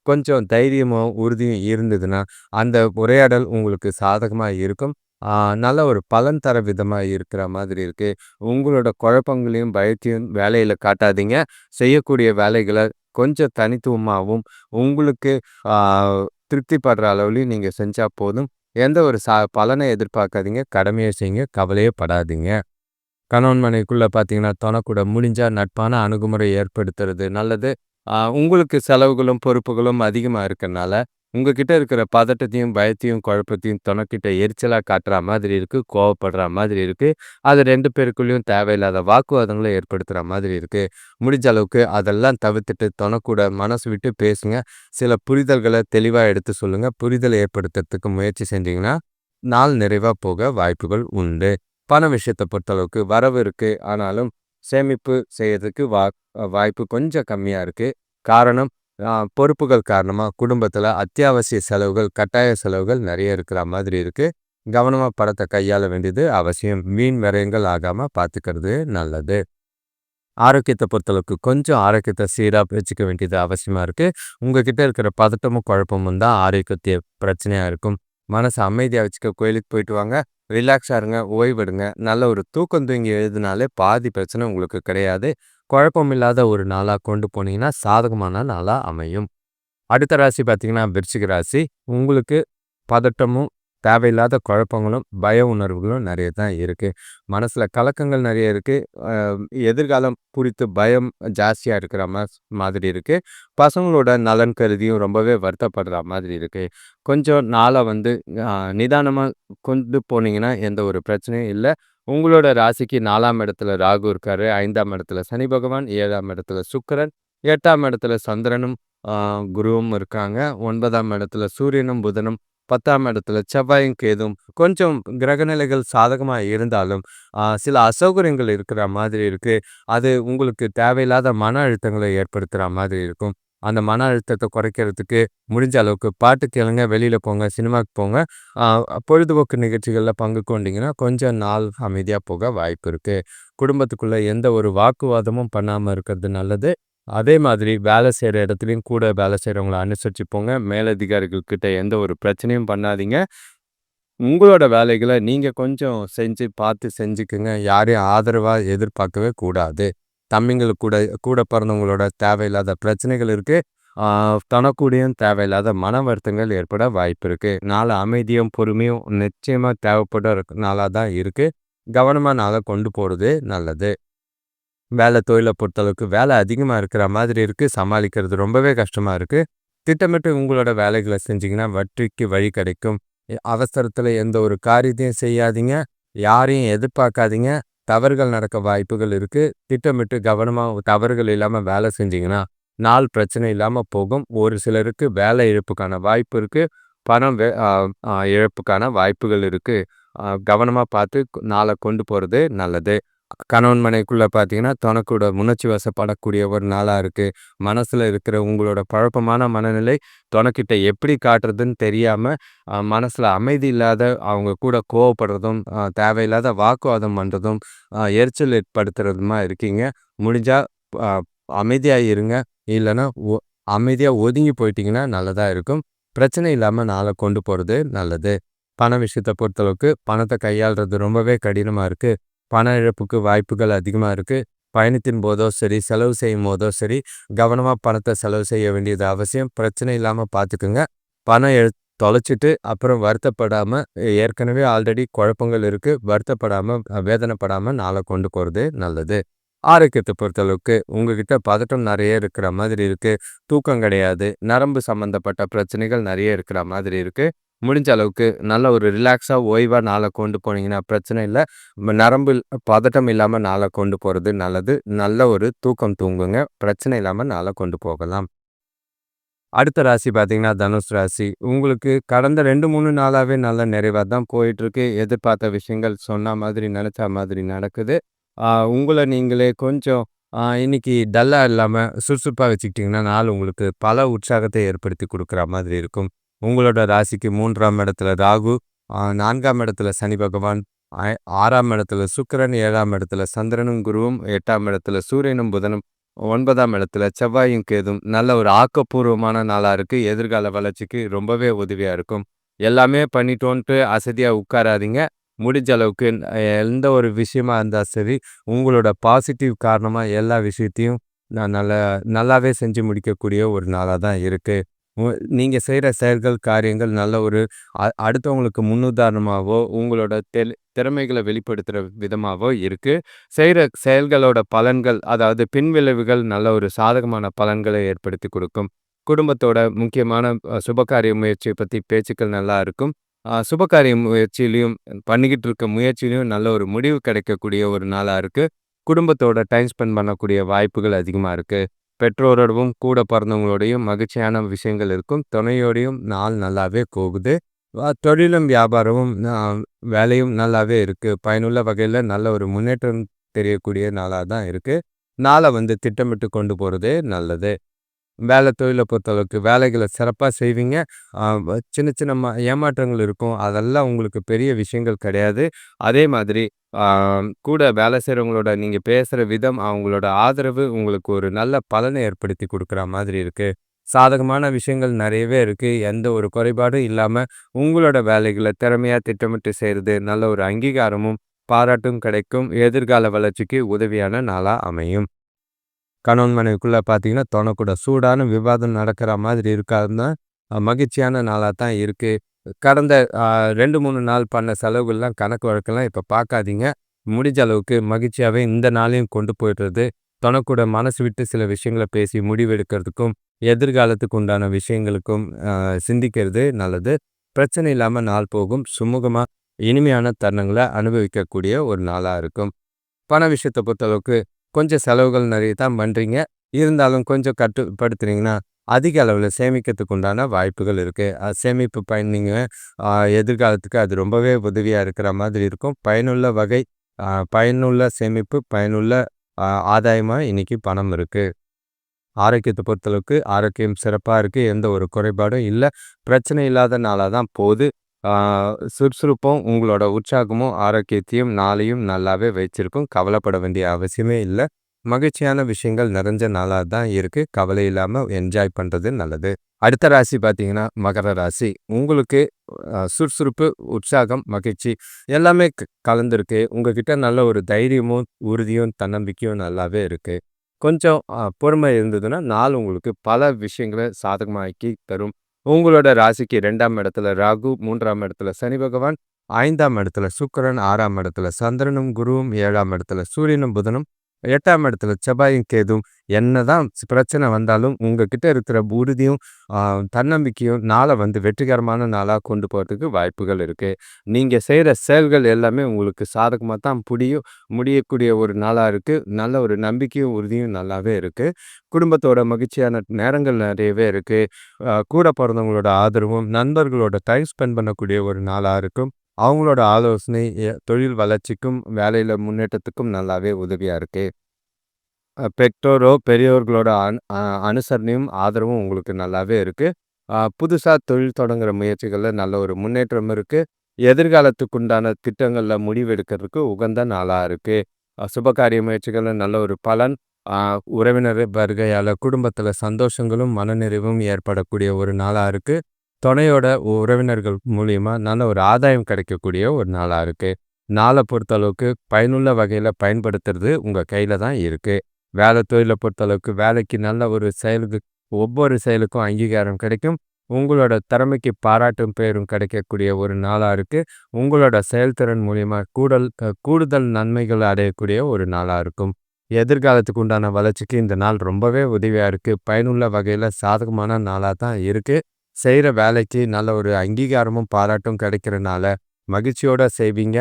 கொஞ்சம் தைரியமும், உறுதியும் இருந்ததுன்னா, அந்த உரையாடல் உங்களுக்கு சாதகமா இருக்கும். ஆ நல்ல ஒரு பலன் தர விதமா இருக்கிற மாதிரி இருக்கு. உங்களோட குழப்பங்களையும், பயத்தையும் வேலையில காட்டாதீங்க. செய்யக்கூடிய வேலைகள கொஞ்சம் தனித்துவமாவும், உங்களுக்கு ஆ திருப்தி படுற அளவுலயும் நீங்க செஞ்சா போதும். எந்த ஒரு பலனை எதிர்பார்க்காதீங்க. கடமைய செய்யுங்க. கவலையே படாதீங்க. கணவன் மனைவிக்குள்ள பார்த்தீங்கன்னா, தொணக்கூட முடிஞ்சா நட்பான அணுகுமுறை ஏற்படுத்துறது நல்லது. உங்களுக்கு செலவுகளும், பொறுப்புகளும் அதிகமா இருக்கனால, உங்ககிட்ட இருக்கிற பதட்டத்தையும், பயத்தையும், குழப்பத்தையும் தொணக்கிட்ட எரிச்சலா காட்டுற மாதிரி இருக்கு. கோவப்படுற மாதிரி இருக்கு. அது 2 பேருக்குள்ளயும் தேவையில்லாத வாக்குவாதங்கள ஏற்படுத்துற மாதிரி இருக்கு. முடிஞ்ச அளவுக்கு அதெல்லாம் தவிர்த்துட்டு தொணக்கூட மனசு விட்டு பேசுங்க. சில புரிதல்கள தெளிவா எடுத்து சொல்லுங்க. புரிதல் ஏற்படுத்துறதுக்கு முயற்சி செஞ்சீங்கன்னா, நாள் நிறைவா போக வாய்ப்புகள் உண்டு. பண விஷயத்த பொறுத்தளவுக்கு வரவு இருக்கு. ஆனாலும் சேமிப்பு செய்யறதுக்கு வாய்ப்பு கொஞ்சம் கம்மியா இருக்கு. காரணம், பொறுப்புகள் காரணமா குடும்பத்துல அத்தியாவசிய செலவுகள், கட்டாய செலவுகள் நெறைய இருக்கிற மாதிரி இருக்கு. கவனமா பணத்த கையாள வேண்டியது அவசியம். வீண் விரயங்கள் ஆகாம பார்த்துக்கிறது நல்லது. ஆரோக்கியத்த பொறுத்தளவுக்கு கொஞ்சம் ஆரோக்கியத்த சீரா வச்சுக்க வேண்டியது அவசியமா இருக்கு. உங்ககிட்ட இருக்கிற பதட்டமும், குழப்பமும் தான் ஆரோக்கியத்திய பிரச்சனையா இருக்கும். மனச அமைதியா வச்சுக்க கோயிலுக்கு போயிட்டு வாங்க. ரிலாக்ஸா இருங்க, ஓய்வெடுங்க. நல்ல ஒரு தூக்கம் தூங்கி எழுதினாலே பாதி பிரச்சனை உங்களுக்கு கிடையாது. குழப்பம் இல்லாத ஒரு நாளா கொண்டு போனீங்கன்னா, சாதகமான நாளா அமையும். அடுத்த ராசி பார்த்தீங்கன்னா, விருச்சிக ராசி. உங்களுக்கு பதட்டமும், தேவையில்லாத குழப்பங்களும், பய உணர்வுகளும் நெறைய தான் இருக்கு. மனசுல கலக்கங்கள் நெறைய இருக்கு. அ எதிர்காலம் குறித்து பயம் ஜாஸ்தியா இருக்கிற மாதிரி இருக்கு. பசங்களோட நலன் கருதியும் ரொம்பவே வருத்தப்படுற மாதிரி இருக்கு. கொஞ்சம் நாள அ நிதானமா கொண்டு போனீங்கன்னா, எந்த ஒரு பிரச்சனையும் இல்ல. உங்களோட ராசிக்கு 4ஆம் இடத்துல ராகு இருக்காரு. 5ஆம் இடத்துல சனி பகவான், 7ஆம் இடத்துல சுக்கிரன், 8ஆம் இடத்துல சந்திரனும், ஆ குருவும் இருக்காங்க. 9ஆம் இடத்துல சூரியனும், புதனும், 10ஆம் இடத்துல செவ்வாயும், கேதுவும். கொஞ்சம் கிரகநிலைகள் சாதகமா இருந்தாலும், சில அசௌகரியங்கள் இருக்கிற மாதிரி இருக்கு. அது உங்களுக்கு தேவையில்லாத மன அழுத்தங்களை ஏற்படுத்துற மாதிரி இருக்கும். அந்த மன அழுத்தத்த குறைக்கிறதுக்கு முடிஞ்ச அளவுக்கு பாட்டு கேளுங்க, வெளியில போங்க, சினிமாக்கு போங்க. ஆ பொழுதுபோக்கு நிகழ்ச்சிகள்ல பங்கு கொண்டீங்கன்னா, கொஞ்சம் நாள் அமைதியா போக வாய்ப்பு இருக்கு. குடும்பத்துக்குள்ள எந்த ஒரு வாக்குவாதமும் பண்ணாம இருக்கிறது நல்லது. அதே மாதிரி வேலை செய்ற இடத்துலயும் கூட வேலை செய்றவங்கள அனுசரிச்சு போங்க. மேலதிகாரிகள் கிட்ட எந்த ஒரு பிரச்சனையும் பண்ணாதீங்க. உங்களோட வேலைகள நீங்க கொஞ்சம் செஞ்சு பார்த்து செஞ்சுக்குங்க. யாரையும் ஆதரவா எதிர்பார்க்கவே கூடாது. தம்பிங்களுக்கு கூட கூட பிறந்தவங்களோட தேவையில்லாத பிரச்சனைகள் இருக்கு. ஆ தனக்கூடயும் தேவையில்லாத மன வருத்தங்கள் ஏற்பட வாய்ப்பு இருக்கு. நாள் அமைதியும், பொறுமையும் நிச்சயமா தேவைப்படுற நாளா தான் இருக்கு. கவனமா நாள கொண்டு போறது நல்லது. வேலை தொழில பொறுத்தளவுக்கு வேலை அதிகமா இருக்கிற மாதிரி இருக்கு. சமாளிக்கிறது ரொம்பவே கஷ்டமா இருக்கு. திட்டமிட்டு உங்களோட வேலைகள செஞ்சீங்கன்னா, வெற்றிக்கு வழி கிடைக்கும். அவசரத்துல எந்த ஒரு காரியத்தையும் செய்யாதீங்க. யாரையும் எதிர்பார்க்காதீங்க. தவறுகள் நடக்க வாய்ப்புகள் இருக்கு. திட்டமிட்டு கவனமா தவறுகள் இல்லாம வேலை செஞ்சீங்கன்னா, நாள் பிரச்சனை இல்லாம போகும். ஒரு சிலருக்கு வேலை இழப்புக்கான வாய்ப்பு இருக்கு. பணம் வே அ அ இழப்புக்கான வாய்ப்புகள் இருக்கு. கவனமா பார்த்து நாள கொண்டு போறது நல்லது. கணவன் மனைவிக்குள்ள பார்த்தீங்கன்னா, தனக்கூட உணர்ச்சி வசப்படக்கூடிய ஒரு நாளா இருக்கு. மனசுல இருக்கிற உங்களோட குழப்பமான மனநிலை தொணக்கிட்ட எப்படி காட்டுறதுன்னு தெரியாம, மனசுல அமைதி இல்லாத அவங்க கூட கோவப்படுறதும், தேவையில்லாத வாக்குவாதம் பண்றதும், எரிச்சல் ஏற்படுத்துறதுமா இருக்கீங்க. முடிஞ்சா அ அமைதியா இருங்க. இல்லன்னா அமைதியா ஒதுங்கி போயிட்டீங்கன்னா நல்லதா இருக்கும். பிரச்சனை இல்லாம நாள கொண்டு போறது நல்லது. பண விஷயத்த பொறுத்தளவுக்கு பணத்த கையாள்றது ரொம்பவே கடினமா இருக்கு. பண இழப்புக்கு வாய்ப்புகள் அதிகமா இருக்கு. பயணத்தின் போதோ சரி, செலவு செய்யும்போதோ சரி, கவனமா பணத்த செலவு செய்ய வேண்டியது அவசியம். பிரச்சனை இல்லாம பார்த்துக்குங்க. பணம் தொலைச்சிட்டு அப்புறம் வருத்தப்படாம, ஏற்கனவே ஆல்ரெடி குழப்பங்கள் இருக்கு. வருத்தப்படாம, வேதனைப்படாம நாள கொண்டு போறது நல்லது. ஆரோக்கியத்த பொறுத்தளவுக்கு உங்ககிட்ட பதட்டம் நெறைய இருக்கிற மாதிரி இருக்கு. தூக்கம் கிடையாது. நரம்பு சம்மந்தப்பட்ட பிரச்சனைகள் நெறைய இருக்கிற மாதிரி இருக்கு. முடிஞ்ச அளவுக்கு நல்ல ஒரு ரிலாக்ஸா ஓய்வா நாள கொண்டு போனீங்கன்னா பிரச்சனை இல்ல. நரம்பு பதட்டம் இல்லாம நாள கொண்டு போறது நல்லது. நல்ல ஒரு தூக்கம் தூங்குங்க. பிரச்சனை இல்லாம நாள கொண்டு போகலாம். அடுத்த ராசி பார்த்தீங்கன்னா, தனுஷ் ராசி. உங்களுக்கு கடந்த 2, 3 நாளாவே நல்ல நிறைவா தான் போயிட்டுருக்கு. எதிர்பார்த்த விஷயங்கள் சொன்ன மாதிரி, நெனச்ச மாதிரி நடக்குது. உங்கள நீங்களே கொஞ்சம் இன்னைக்கு டல்லா இல்லாம சுறுசுறுப்பா வச்சுக்கிட்டீங்கன்னா, நாள் உங்களுக்கு பல உற்சாகத்தை ஏற்படுத்தி குடுக்குற மாதிரி இருக்கும். உங்களோட ராசிக்கு 3ஆம் இடத்துல ராகு, 4ஆம் இடத்துல சனி பகவான், ஐ 6ஆம் இடத்துல சுக்கிரன், 7ஆம் இடத்துல சந்திரனும், குருவும், 8ஆம் இடத்துல சூரியனும், புதனும், 9ஆம் இடத்துல செவ்வாயும், கேதும் நல்ல ஒரு ஆக்கப்பூர்வமான நாளா இருக்கு. எதிர்கால வளர்ச்சிக்கு ரொம்பவே உதவியா இருக்கும். எல்லாமே பண்ணிட்டோன்ட்டு அசதியா உட்காராதீங்க. முடிஞ்ச அளவுக்கு எந்த ஒரு விஷயமா இருந்தா சரி, உங்களோட பாசிட்டிவ் காரணமா எல்லா விஷயத்தையும் நான் நல்லாவே செஞ்சு முடிக்கக்கூடிய ஒரு நாளா தான் இருக்கு. உ நீங்க செய்ற செயல்கள், காரியங்கள் நல்ல ஒரு அடுத்தவங்களுக்கு முன்னுதாரணமாவோ, உங்களோட திறமைகள வெளிப்படுத்துற விதமாவோ இருக்கு. செய்ற செயல்களோட பலன்கள், அதாவது பின்விளைவுகள் நல்ல ஒரு சாதகமான பலன்களை ஏற்படுத்தி கொடுக்கும். குடும்பத்தோட முக்கியமான சுபகாரிய முயற்சிய பத்தி பேச்சுக்கள் நல்லா இருக்கும். சுபகாரிய முயற்சியிலயும் பண்ணிக்கிட்டு இருக்க முயற்சியிலயும் நல்ல ஒரு முடிவு கிடைக்கக்கூடிய ஒரு நாளா இருக்கு. குடும்பத்தோட டைம் ஸ்பெண்ட் பண்ணக்கூடிய வாய்ப்புகள் அதிகமா இருக்கு. பெற்றோரோடவும், கூட பிறந்தவங்களோடையும் மகிழ்ச்சியான விஷயங்கள் இருக்கும். துணையோடையும் நாள் நல்லாவே போகுது. தொழிலும், வியாபாரமும் வேலையும் நல்லாவே இருக்கு. பயனுள்ள வகையில நல்ல ஒரு முன்னேற்றம் தெரியக்கூடிய நாளா தான் இருக்கு. நாள திட்டமிட்டு கொண்டு போறதே நல்லது. வேலை தொழில பொறுத்தளவுக்கு வேலைகள சிறப்பா செய்வீங்க. சின்ன சின்ன ஏமாற்றங்கள் இருக்கும். அதெல்லாம் உங்களுக்கு பெரிய விஷயங்கள் கிடையாது. அதே மாதிரி ஆ கூட வேலை செய்றவங்களோட நீங்க பேசுற விதம், அவங்களோட ஆதரவு உங்களுக்கு ஒரு நல்ல பலனை ஏற்படுத்தி குடுக்குற மாதிரி இருக்கு. சாதகமான விஷயங்கள் நெறையவே இருக்கு. எந்த ஒரு குறைபாடும் இல்லாம உங்களோட வேலைகள திறமையா திட்டமிட்டு செய்றது, நல்ல ஒரு அங்கீகாரமும், பாராட்டும் கிடைக்கும். எதிர்கால வளர்ச்சிக்கு உதவியான நாளா அமையும். கணவன் மனைவிக்குள்ள பார்த்தீங்கன்னா, தொணக்கூட சூடான விவாதம் நடக்கிற மாதிரி இருக்காதுன்னா, மகிழ்ச்சியான நாளா தான் இருக்கு. கடந்த 2, 3 நாள் பண்ண செலவுகள்லாம் கணக்கு வழக்கெல்லாம் இப்ப பார்க்காதீங்க. முடிஞ்ச அளவுக்கு மகிழ்ச்சியாவே இந்த நாளையும் கொண்டு போயிடுறது. தொணக்கூட மனசு விட்டு சில விஷயங்கள பேசி முடிவெடுக்கிறதுக்கும், எதிர்காலத்துக்கு உண்டான விஷயங்களுக்கும் சிந்திக்கிறது நல்லது. பிரச்சனை இல்லாம நாள் போகும். சுமூகமா, இனிமையான தருணங்கள அனுபவிக்கக்கூடிய ஒரு நாளா இருக்கும். பண விஷயத்த பொறுத்தளவுக்கு கொஞ்சம் செலவுகள் நெறைய தான் பண்றீங்க. இருந்தாலும் கொஞ்சம் கட்டுப்படுத்துனீங்கன்னா, அதிக அளவுல சேமிக்கிறதுக்கு உண்டான வாய்ப்புகள் இருக்கு. சேமிப்பு நீங்க எதிர்காலத்துக்கு அது ரொம்பவே உதவியா இருக்கிற மாதிரி இருக்கும். பயனுள்ள வகை, பயனுள்ள சேமிப்பு, பயனுள்ள ஆதாயமா இன்னைக்கு பணம் இருக்கு. ஆரோக்கியத்த பொறுத்தளவுக்கு ஆரோக்கியம் சிறப்பா இருக்கு. எந்த ஒரு குறைபாடும் இல்ல. பிரச்சனை இல்லாத நாளா தான் போது. ஆ சுறுசுறுப்பும், உங்களோட உற்சாகமும், ஆரோக்கியத்தையும், நாளையும் நல்லாவே வச்சிருக்கும். கவலைப்பட வேண்டிய அவசியமே இல்ல. மகிழ்ச்சியான விஷயங்கள் நிறைஞ்ச நாளா தான் இருக்கு. கவலை இல்லாம என்ஜாய் பண்றது நல்லது. அடுத்த ராசி பார்த்தீங்கன்னா, மகர ராசி. உங்களுக்கு சுறுசுறுப்பு, உற்சாகம், மகிழ்ச்சி எல்லாமே கலந்திருக்கு. உங்ககிட்ட நல்ல ஒரு தைரியமும், உறுதியும், தன்னம்பிக்கையும் நல்லாவே இருக்கு. கொஞ்சம் பொறுமை இருந்ததுன்னா, நாள் உங்களுக்கு பல விஷயங்கள சாதகமாக்கி தரும். உங்களோட ராசிக்கு 2ஆம் இடத்துல ராகு, 3ஆம் இடத்துல சனி பகவான், 5ஆம் இடத்துல சுக்கிரன், 6ஆம் இடத்துல சந்திரனும், குருவும், 7ஆம் இடத்துல சூரியனும், புதனும், 8ஆம் இடத்துல செவ்வாயும், கேதுவும் என்னதான் பிரச்சனை வந்தாலும் உங்ககிட்ட இருக்கிற உறுதியும் தன்னம்பிக்கையும் நாளை வந்து வெற்றிகரமான நாளா கொண்டு போறதுக்கு வாய்ப்புகள் இருக்கு. நீங்க செய்யற செயல்கள் எல்லாமே உங்களுக்கு சாதகமா தான் முடியக்கூடிய ஒரு நாளா இருக்கு. நல்ல ஒரு நம்பிக்கையும், உறுதியும் நல்லாவே இருக்கு. குடும்பத்தோட மகிழ்ச்சியான நேரங்கள் நிறையவே இருக்கு. கூட பிறந்தவங்களோட ஆதரவும், நண்பர்களோட டைம் ஸ்பெண்ட் பண்ணக்கூடிய ஒரு நாளா இருக்கும். அவங்களோட ஆலோசனை தொழில் வளர்ச்சிக்கும், வேலையில முன்னேற்றத்துக்கும் நல்லாவே உதவியா இருக்கு. பெற்றோரோ, பெரியோர்களோட அனுசரணையும், ஆதரவும் உங்களுக்கு நல்லாவே இருக்கு. புதுசா தொழில் தொடங்குற முயற்சிகள்ல நல்ல ஒரு முன்னேற்றம் இருக்கு. எதிர்காலத்துக்கு உண்டான திட்டங்கள்ல முடிவெடுக்கிறதுக்கு உகந்த நாளா இருக்கு. சுபகாரிய முயற்சிகள்ல நல்ல ஒரு பலன். அ உறவினர் வருகையால குடும்பத்துல சந்தோஷங்களும், மனநிறைவும் ஏற்படக்கூடிய ஒரு நாளா இருக்கு. துணையோட உறவினர்கள் மூலியமா நல்ல ஒரு ஆதாயம் கிடைக்கக்கூடிய ஒரு நாளா இருக்கு. நாளை பொறுத்தளவுக்கு பயனுள்ள வகையில பயன்படுத்துறது உங்க கையில தான் இருக்கு. வேலை தொழிலை பொறுத்தளவுக்கு வேலைக்கு நல்ல ஒரு செயலுக்கு ஒவ்வொரு செயலுக்கும் அங்கீகாரம் கிடைக்கும். உங்களோட திறமைக்கு பாராட்டும் பேரும் கிடைக்கக்கூடிய ஒரு நாளா இருக்கு. உங்களோட செயல்திறன் மூலியமா கூடுதல் நன்மைகள் அடையக்கூடிய ஒரு நாளா இருக்கும். எதிர்காலத்துக்கு உண்டான வளர்ச்சிக்கு இந்த நாள் ரொம்பவே உதவியா இருக்கு. பயனுள்ள வகையில சாதகமான நாளா தான் இருக்கு. செய்யற வேலைக்கு நல்ல ஒரு அங்கீகாரமும் பாராட்டும் கிடைக்கிறனால மகிழ்ச்சியோட செய்வீங்க.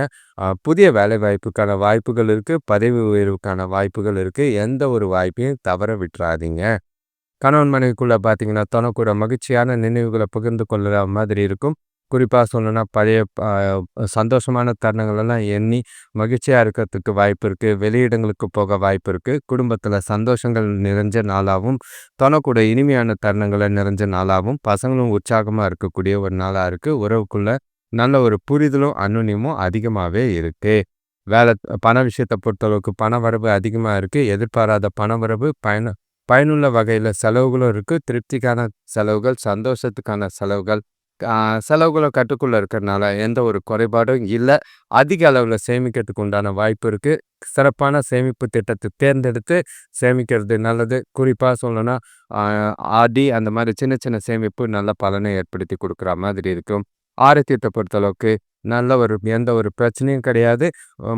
புதிய வேலைவாய்ப்புக்கான வாய்ப்புகள் இருக்கு. பதவி உயர்வுக்கான வாய்ப்புகள் இருக்கு. எந்த ஒரு வாய்ப்பையும் தவற விட்டுறாதீங்க. கணவன் மனைவிக்குள்ள பார்த்தீங்கன்னா, தனக்கூட மகிழ்ச்சியான நினைவுகள பகிர்ந்து கொள்ளுற மாதிரி இருக்கும். குறிப்பா சொல்லணும்னா, பழைய சந்தோஷமான தருணங்களெல்லாம் எண்ணி மகிழ்ச்சியா இருக்கிறதுக்கு வாய்ப்பு இருக்கு. வெளியிடங்களுக்கு போக வாய்ப்பு இருக்கு. குடும்பத்தில சந்தோஷங்கள் நிறைஞ்ச நாளாவும், தனக்கூட இனிமையான தருணங்கள நிறைஞ்ச நாளாவும், பசங்களும் உற்சாகமா இருக்கக்கூடிய ஒரு நாளா இருக்கு. உறவுக்குள்ள நல்ல ஒரு புரிதலும், அந்யோன்யமும் அதிகமாவே இருக்கு. வேலை பண விஷயத்த பொறுத்தளவுக்கு பண வரவு அதிகமா இருக்கு. எதிர்பாராத பண வரவு பயனுள்ள வகையில செலவுகளும் இருக்கு. திருப்திக்கான செலவுகள், சந்தோஷத்துக்கான செலவுகள், செலவுகளும் கட்டுக்குள்ள இருக்கிறனால எந்த ஒரு குறைபாடும் இல்ல. அதிக அளவுல சேமிக்கிறதுக்கு உண்டான வாய்ப்பு இருக்கு. சிறப்பான சேமிப்பு திட்டத்தை தேர்ந்தெடுத்து சேமிக்கிறது நல்லது. குறிப்பா சொல்லணும்னா, ஆ ஆர்.டி அந்த மாரி சின்ன சின்ன சேமிப்பு நல்ல பலனை ஏற்படுத்தி குடுக்குற மாதிரி இருக்கும். ஆரோக்கியத்த பொறுத்தளவுக்கு நல்ல ஒரு எந்த ஒரு பிரச்சனையும் கிடையாது.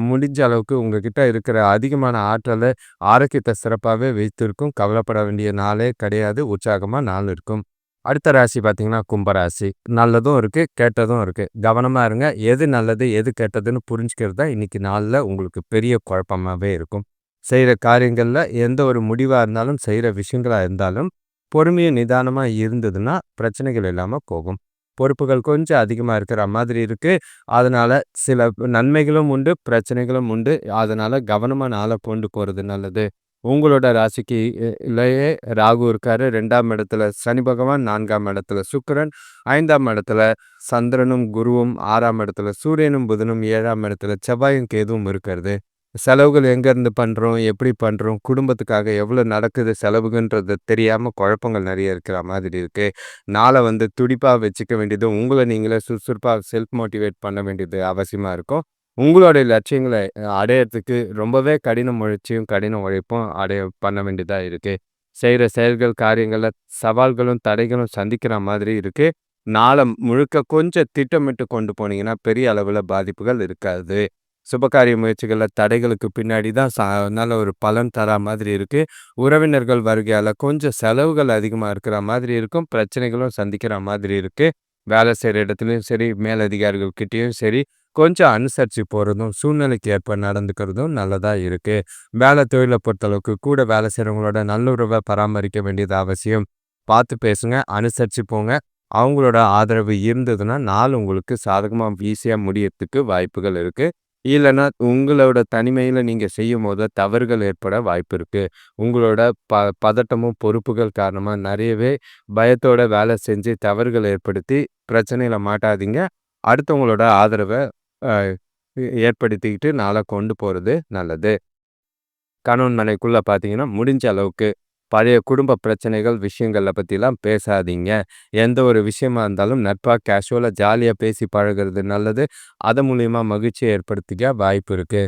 முடிஞ்ச அளவுக்கு உங்ககிட்ட இருக்கிற அதிகமான ஆற்றல, ஆரோக்கியத்த சிறப்பாவே வைத்திருக்கும். கவலைப்பட வேண்டிய நாளே கிடையாது. உற்சாகமா நாள் இருக்கும். அடுத்த ராசி பார்த்தீங்கன்னா, கும்பராசி. நல்லதும் இருக்கு, கெட்டதும் இருக்கு. கவனமா இருங்க. எது நல்லது, எது கெட்டதுன்னு புரிஞ்சுக்கிறது தான் இன்னைக்கு நாள்ல உங்களுக்கு பெரிய குழப்பமாவே இருக்கும். செய்ற காரியங்கள்ல எந்த ஒரு முடிவா இருந்தாலும், செய்ற விஷயங்களா இருந்தாலும், பொறுமையும் நிதானமா இருந்ததுன்னா, பிரச்சனைகள் இல்லாம போகும். பொறுப்புகள் கொஞ்சம் அதிகமா இருக்கிற மாதிரி இருக்கு. அதனால சில நன்மைகளும் உண்டு, பிரச்சனைகளும் உண்டு. அதனால கவனமா நாள கொண்டு போறது நல்லது. உங்களோட ராசிக்கு லயே ராகு இருக்காரு. 2ஆம் இடத்துல சனி பகவான், 4ஆம் இடத்துல சுக்கிரன், 5ஆம் இடத்துல சந்திரனும், குருவும், 6ஆம் இடத்துல சூரியனும், புதனும், 7ஆம் இடத்துல செவ்வாயும், கேதுவும் இருக்கிறது. செலவுகள் எங்கேருந்து பண்றோம்? எப்படி பண்றோம்? குடும்பத்துக்காக எவ்வளோ நடக்குது செலவுகன்றது தெரியாம குழப்பங்கள் நெறைய இருக்கிற மாதிரி இருக்கு. நாள வந்து துடிப்பா வச்சுக்க வேண்டியது, உங்கள நீங்களே சுறுசுறுப்பா செல்ஃப் மோட்டிவேட் பண்ண வேண்டியது அவசியமா இருக்கும். உங்களுடைய லட்சியங்கள அடையறதுக்கு ரொம்பவே கடின முயற்சியும், கடின உழைப்பும் பண்ண வேண்டியதா இருக்கு. செய்ற செயல்கள், காரியங்கள்ல சவால்களும், தடைகளும் சந்திக்கிற மாதிரி இருக்கு. நாள முழுக்க கொஞ்சம் திட்டமிட்டு கொண்டு போனீங்கன்னா, பெரிய அளவுல பாதிப்புகள் இருக்காது. சுபகாரிய முயற்சிகள்ல தடைகளுக்கு பின்னாடி தான் நல்ல ஒரு பலன் தரா மாதிரி இருக்கு. உறவினர்கள் வருகையால கொஞ்சம் செலவுகள் அதிகமா இருக்கிற மாதிரி இருக்கும். பிரச்சனைகளும் சந்திக்கிற மாதிரி இருக்கு. வேலை செய்ற இடத்துலயும் சரி, மேலதிகாரிகள் கிட்டயும் சரி, கொஞ்சம் அனுசரிச்சு போறதும், சூழ்நிலைக்கு ஏற்ப நடந்துக்கிறதும் நல்லதா இருக்கு. வேலை தொழில பொறுத்தளவுக்கு கூட வேலை செய்றவங்களோட நல்லுறவ பராமரிக்க வேண்டியது அவசியம். பார்த்து பேசுங்க, அனுசரிச்சு போங்க. அவங்களோட ஆதரவு இருந்ததுன்னா, நாள் உங்களுக்கு சாதகமா ஈஸியா முடியறதுக்கு வாய்ப்புகள் இருக்கு. இல்லன்னா, உங்களோட தனிமையில நீங்க செய்யும்போது தவறுகள் ஏற்பட வாய்ப்பு இருக்கு. உங்களோட பதட்டமும், பொறுப்புகள் காரணமா நெறையவே பயத்தோட வேலை செஞ்சு தவறுகள் ஏற்படுத்தி பிரச்சனையில மாட்டாதீங்க. அடுத்தவங்களோட ஆதரவ அ ஏற்படுத்திக்கிட்டு நாள கொண்டு போறது நல்லது. கணவன் மனைவிக்குள்ள பார்த்தீங்கன்னா, முடிஞ்ச அளவுக்கு பழைய குடும்ப பிரச்சனைகள், விஷயங்கள பத்திலாம் பேசாதீங்க. எந்த ஒரு விஷயமா இருந்தாலும் நட்பா, கேஷுவலா, ஜாலியா பேசி பழகுறது நல்லது. அதன் மூலியமா மகிழ்ச்சிய ஏற்படுத்திக்க வாய்ப்பு இருக்கு.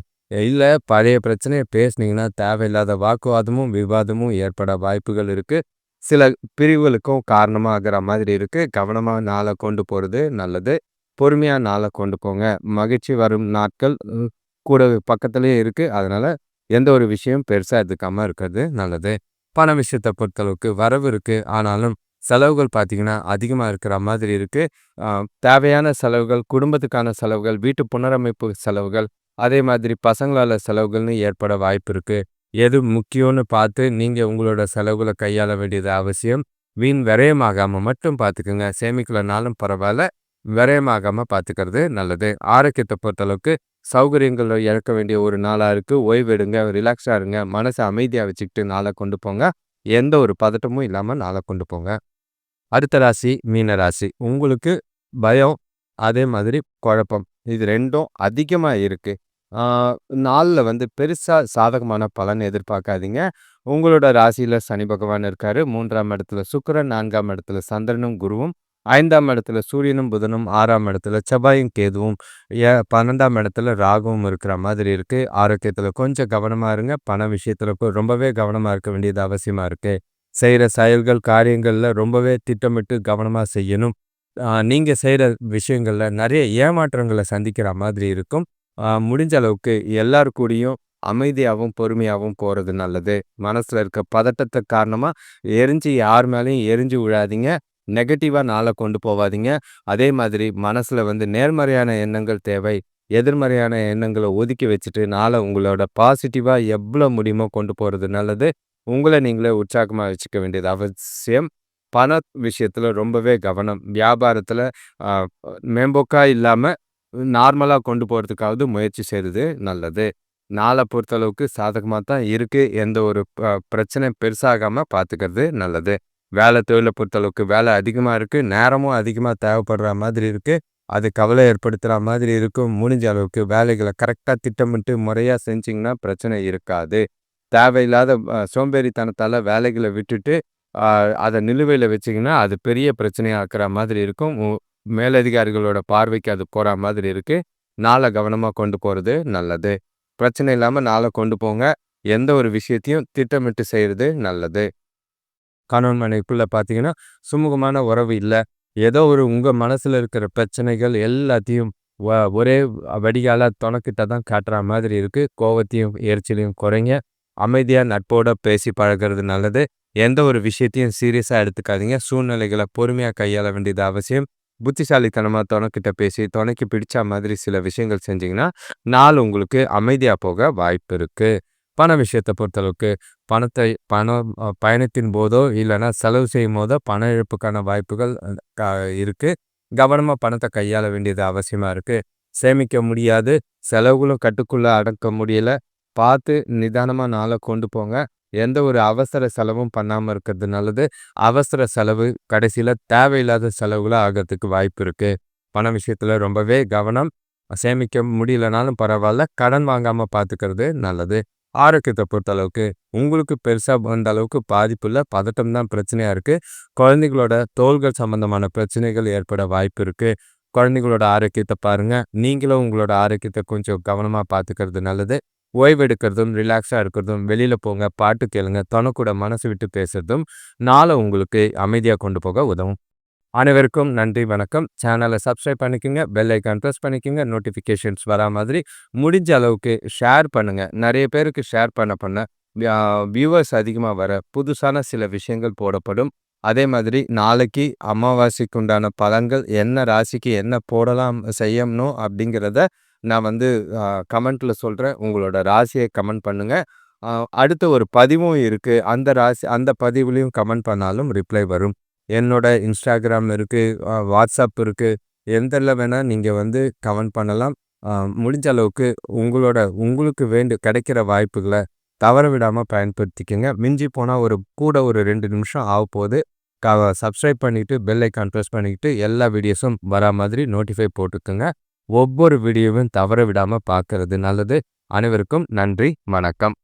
இல்ல பழைய பிரச்சனைய பேசுனீங்கன்னா, தேவையில்லாத வாக்குவாதமும், விவாதமும் ஏற்பட வாய்ப்புகள் இருக்கு. சில பிரிவுகளுக்கும் காரணமா ஆகுற மாதிரி இருக்கு. கவனமா நாள கொண்டு போறது நல்லது. பொறுமையா நாள கொண்டு போங்க. மகிழ்ச்சி வரும் நாட்கள் கூட பக்கத்திலேயே இருக்கு. அதனால எந்த ஒரு விஷயம் பெருசா எடுத்துக்காம இருக்கிறது நல்லது. பண விஷயத்த பொறுத்தளவுக்கு வரவு இருக்கு. ஆனாலும் செலவுகள் பார்த்தீங்கன்னா, அதிகமா இருக்கிற மாதிரி இருக்கு. அ தேவையான செலவுகள், குடும்பத்துக்கான செலவுகள், வீட்டு புனரமைப்பு செலவுகள், அதே மாதிரி பசங்களால செலவுகள்னு ஏற்பட வாய்ப்பு இருக்கு. எது முக்கியம்னு பார்த்து நீங்க உங்களோட செலவுகள கையாள வேண்டியது அவசியம். வீண் விரயமாகாம மட்டும் பார்த்துக்கங்க. சேமிக்கலனாலும் பரவால்ல. விரயமாகாம பார்த்துக்கிறது நல்லது. ஆரோக்கியத்த பொறுத்தளவுக்கு சௌகரியங்கள இழக்க வேண்டிய ஒரு நாளா இருக்கு. ஓய்வு எடுங்க, ரிலாக்ஸா இருங்க. மனச அமைதியா வச்சுக்கிட்டு நாள கொண்டு போங்க. எந்த ஒரு பதட்டமும் இல்லாம நாள கொண்டு போங்க. அடுத்த ராசி மீன ராசி. உங்களுக்கு பயம், அதே மாதிரி குழப்பம். இது 2ம் அதிகமா இருக்கு. ஆ நாள்ல பெருசா சாதகமான பலன் எதிர்பார்க்காதீங்க. உங்களோட ராசியில சனி பகவான் இருக்காரு. 3ஆம் இடத்துல சுக்கிரன், 4ஆம் இடத்துல சந்திரனும், குருவும், 5ஆம் இடத்துல சூரியனும், புதனும், 6ஆம் இடத்துல செவ்வாயும், கேதுவும், 12ஆம் இடத்துல ராகுவும் இருக்கிற மாதிரி இருக்கு. ஆரோக்கியத்துல கொஞ்சம் கவனமா இருங்க. பண விஷயத்துல ரொம்பவே கவனமா இருக்க வேண்டியது அவசியமா இருக்கு. செய்ற செயல்கள், காரியங்கள்ல ரொம்பவே திட்டமிட்டு கவனமா செய்யணும். நீங்க செய்ற விஷயங்கள்ல நெறைய ஏமாற்றங்கள சந்திக்கிற மாதிரி இருக்கும். முடிஞ்ச அளவுக்கு எல்லார் கூடயும் அமைதியாவும், பொறுமையாவும் போறது நல்லது. மனசுல இருக்க பதட்டத்த காரணமா எரிஞ்சு யார் மேலயும் எரிஞ்சு விழாதீங்க. நெகட்டிவா நாள கொண்டு போவாதீங்க. அதே மாதிரி மனசுல நேர்மறையான எண்ணங்கள் தேவை. எதிர்மறையான எண்ணங்கள ஒதுக்கி வச்சுட்டு நாள உங்களோட பாசிட்டிவா எவ்வளோ முடியுமோ கொண்டு போறது நல்லது. உங்கள நீங்களே உற்சாகமா வச்சுக்க வேண்டியது அவசியம். பண விஷயத்துல ரொம்பவே கவனம். வியாபாரத்துல அ மேம்போக்கா இல்லாம நார்மலா கொண்டு போறதுக்காவது முயற்சி செய்றது நல்லது. நாள பொறுத்தளவுக்கு சாதகமா தான் இருக்கு. எந்த ஒரு பிரச்சனை பெருசாகாம பார்த்துக்கிறது நல்லது. வேலை தொழில பொறுத்தளவுக்கு வேலை அதிகமா இருக்கு. நேரமும் அதிகமா தேவைப்படுற மாதிரி இருக்கு. அது கவலை ஏற்படுத்துற மாதிரி இருக்கும். முடிஞ்ச அளவுக்கு வேலைகள கரெக்ட்டா திட்டமிட்டு முறையா செஞ்சீங்கன்னா பிரச்சனை இருக்காது. தேவையில்லாத சோம்பேறித்தனத்தால வேலைகள விட்டுட்டு, அ அத நிலுவையில வச்சீங்கன்னா, அது பெரிய பிரச்சனையா ஆக்குற மாதிரி இருக்கும். மேலதிகாரிகளோட பார்வைக்கு அது போற மாதிரி இருக்கு. நாள கவனமா கொண்டு போறது நல்லது. பிரச்சனை இல்லாம நாள கொண்டு போங்க. எந்த ஒரு விஷயத்தையும் திட்டமிட்டு செய்றது நல்லது. கணவன் மனைவிக்குள்ள பார்த்தீங்கன்னா, சுமூகமான உறவு இல்ல. ஏதோ ஒரு உங்க மனசுல இருக்கிற பிரச்சனைகள் எல்லாத்தையும் வ ஒரே வடிகாலா தொணக்கிட்ட தான் காட்டுற மாதிரி இருக்கு. கோவத்தையும், எரிச்சலையும் குறைங்க. அமைதியா நட்போட பேசி பழகுறது நல்லது. எந்த ஒரு விஷயத்தையும் சீரியஸா எடுத்துக்காதீங்க. சூழ்நிலைகள பொறுமையா கையாள வேண்டியது அவசியம். புத்திசாலித்தனமா தொணக்கிட்ட பேசி, தொணைக்கு பிடிச்ச மாதிரி சில விஷயங்கள் செஞ்சீங்கன்னா, நாள் உங்களுக்கு அமைதியா போக வாய்ப்பு இருக்கு. பண விஷயத்த பொறுத்தளவுக்கு பணத்தை பணம் பயணத்தின் போதோ, இல்லன்னா செலவு செய்யும்போதோ பண இழப்புக்கான வாய்ப்புகள் இருக்கு. கவனமா பணத்த கையாள வேண்டியது அவசியமா இருக்கு. சேமிக்க முடியாது. செலவுகளும் கட்டுக்குள்ள அடக்க முடியல. பார்த்து நிதானமா நாள கொண்டு போங்க. எந்த ஒரு அவசர செலவும் பண்ணாம இருக்கிறது நல்லது. அவசர செலவு கடைசியில தேவையில்லாத செலவுகளா ஆகறதுக்கு வாய்ப்பு இருக்கு. பண விஷயத்துல ரொம்பவே கவனம். சேமிக்க முடியலனாலும் பரவால்ல. கடன் வாங்காம பார்த்துக்கிறது நல்லது. ஆரோக்கியத்த பொறுத்தளவுக்கு உங்களுக்கு பெருசா அந்த அளவுக்கு பாதிப்பு இல்ல. பதட்டம் தான் பிரச்சனையா இருக்கு. குழந்தைகளோட தோள்கள் சம்பந்தமான பிரச்சனைகள் ஏற்பட வாய்ப்பு இருக்கு. குழந்தைகளோட ஆரோக்கியத்த பாருங்க. நீங்களும் உங்களோட ஆரோக்கியத்த கொஞ்சம் கவனமா பார்த்துக்கிறது நல்லது. ஓய்வு எடுக்கிறதும், ரிலாக்ஸா இருக்கிறதும், வெளியில போங்க, பாட்டு கேளுங்க, தொணக்கூட மனசு விட்டு பேசுறதும் நாள உங்களுக்கு அமைதியா கொண்டு போக உதவும். அனைவருக்கும் நன்றி, வணக்கம். சேனலை சப்ஸ்கிரைப் பண்ணிக்கங்க. பெல் ஐக்கான் ப்ரெஸ் பண்ணிக்கங்க. நோட்டிஃபிகேஷன்ஸ் வரா மாதிரி முடிஞ்ச அளவுக்கு ஷேர் பண்ணுங்க. நெறைய பேருக்கு ஷேர் பண்ண வியா வியூவர்ஸ் அதிகமா வர புதுசான சில விஷயங்கள் போடப்படும். அதே மாதிரி நாளைக்கு அமாவாசைக்கு உண்டான பலன்கள் என்ன ராசிக்கு என்ன போடலாம் செய்யணும் அப்படிங்கிறத நான் அ கமெண்ட்ல சொல்றேன். உங்களோட ராசியை கமெண்ட் பண்ணுங்க. அ அடுத்த ஒரு பதிவும் இருக்கு. அந்த பதிவுலயும் கமெண்ட் பண்ணாலும் ரிப்ளை வரும். என்னோட Instagram இருக்கு, WhatsApp இருக்கு. எந்தல வேணா நீங்க கமெண்ட் பண்ணலாம். அ முடிஞ்ச அளவுக்கு உங்களுக்கு கிடைக்கிற வாய்ப்புகள தவற விடாம பயன்படுத்திக்கங்க. மிஞ்சி போனா ஒரு 2 நிமிஷம் ஆகப்போது. சப்ஸ்கிரைப் பண்ணிட்டு, பெல் ஐக்கான் பிரஸ் பண்ணிக்கிட்டு, எல்லா வீடியோஸும் வரா மாதிரி நோட்டிஃபை போட்டுக்கங்க. ஒவ்வொரு வீடியோவையும் தவற விடாம பார்க்கறது நல்லது. அனைவருக்கும் நன்றி, வணக்கம்.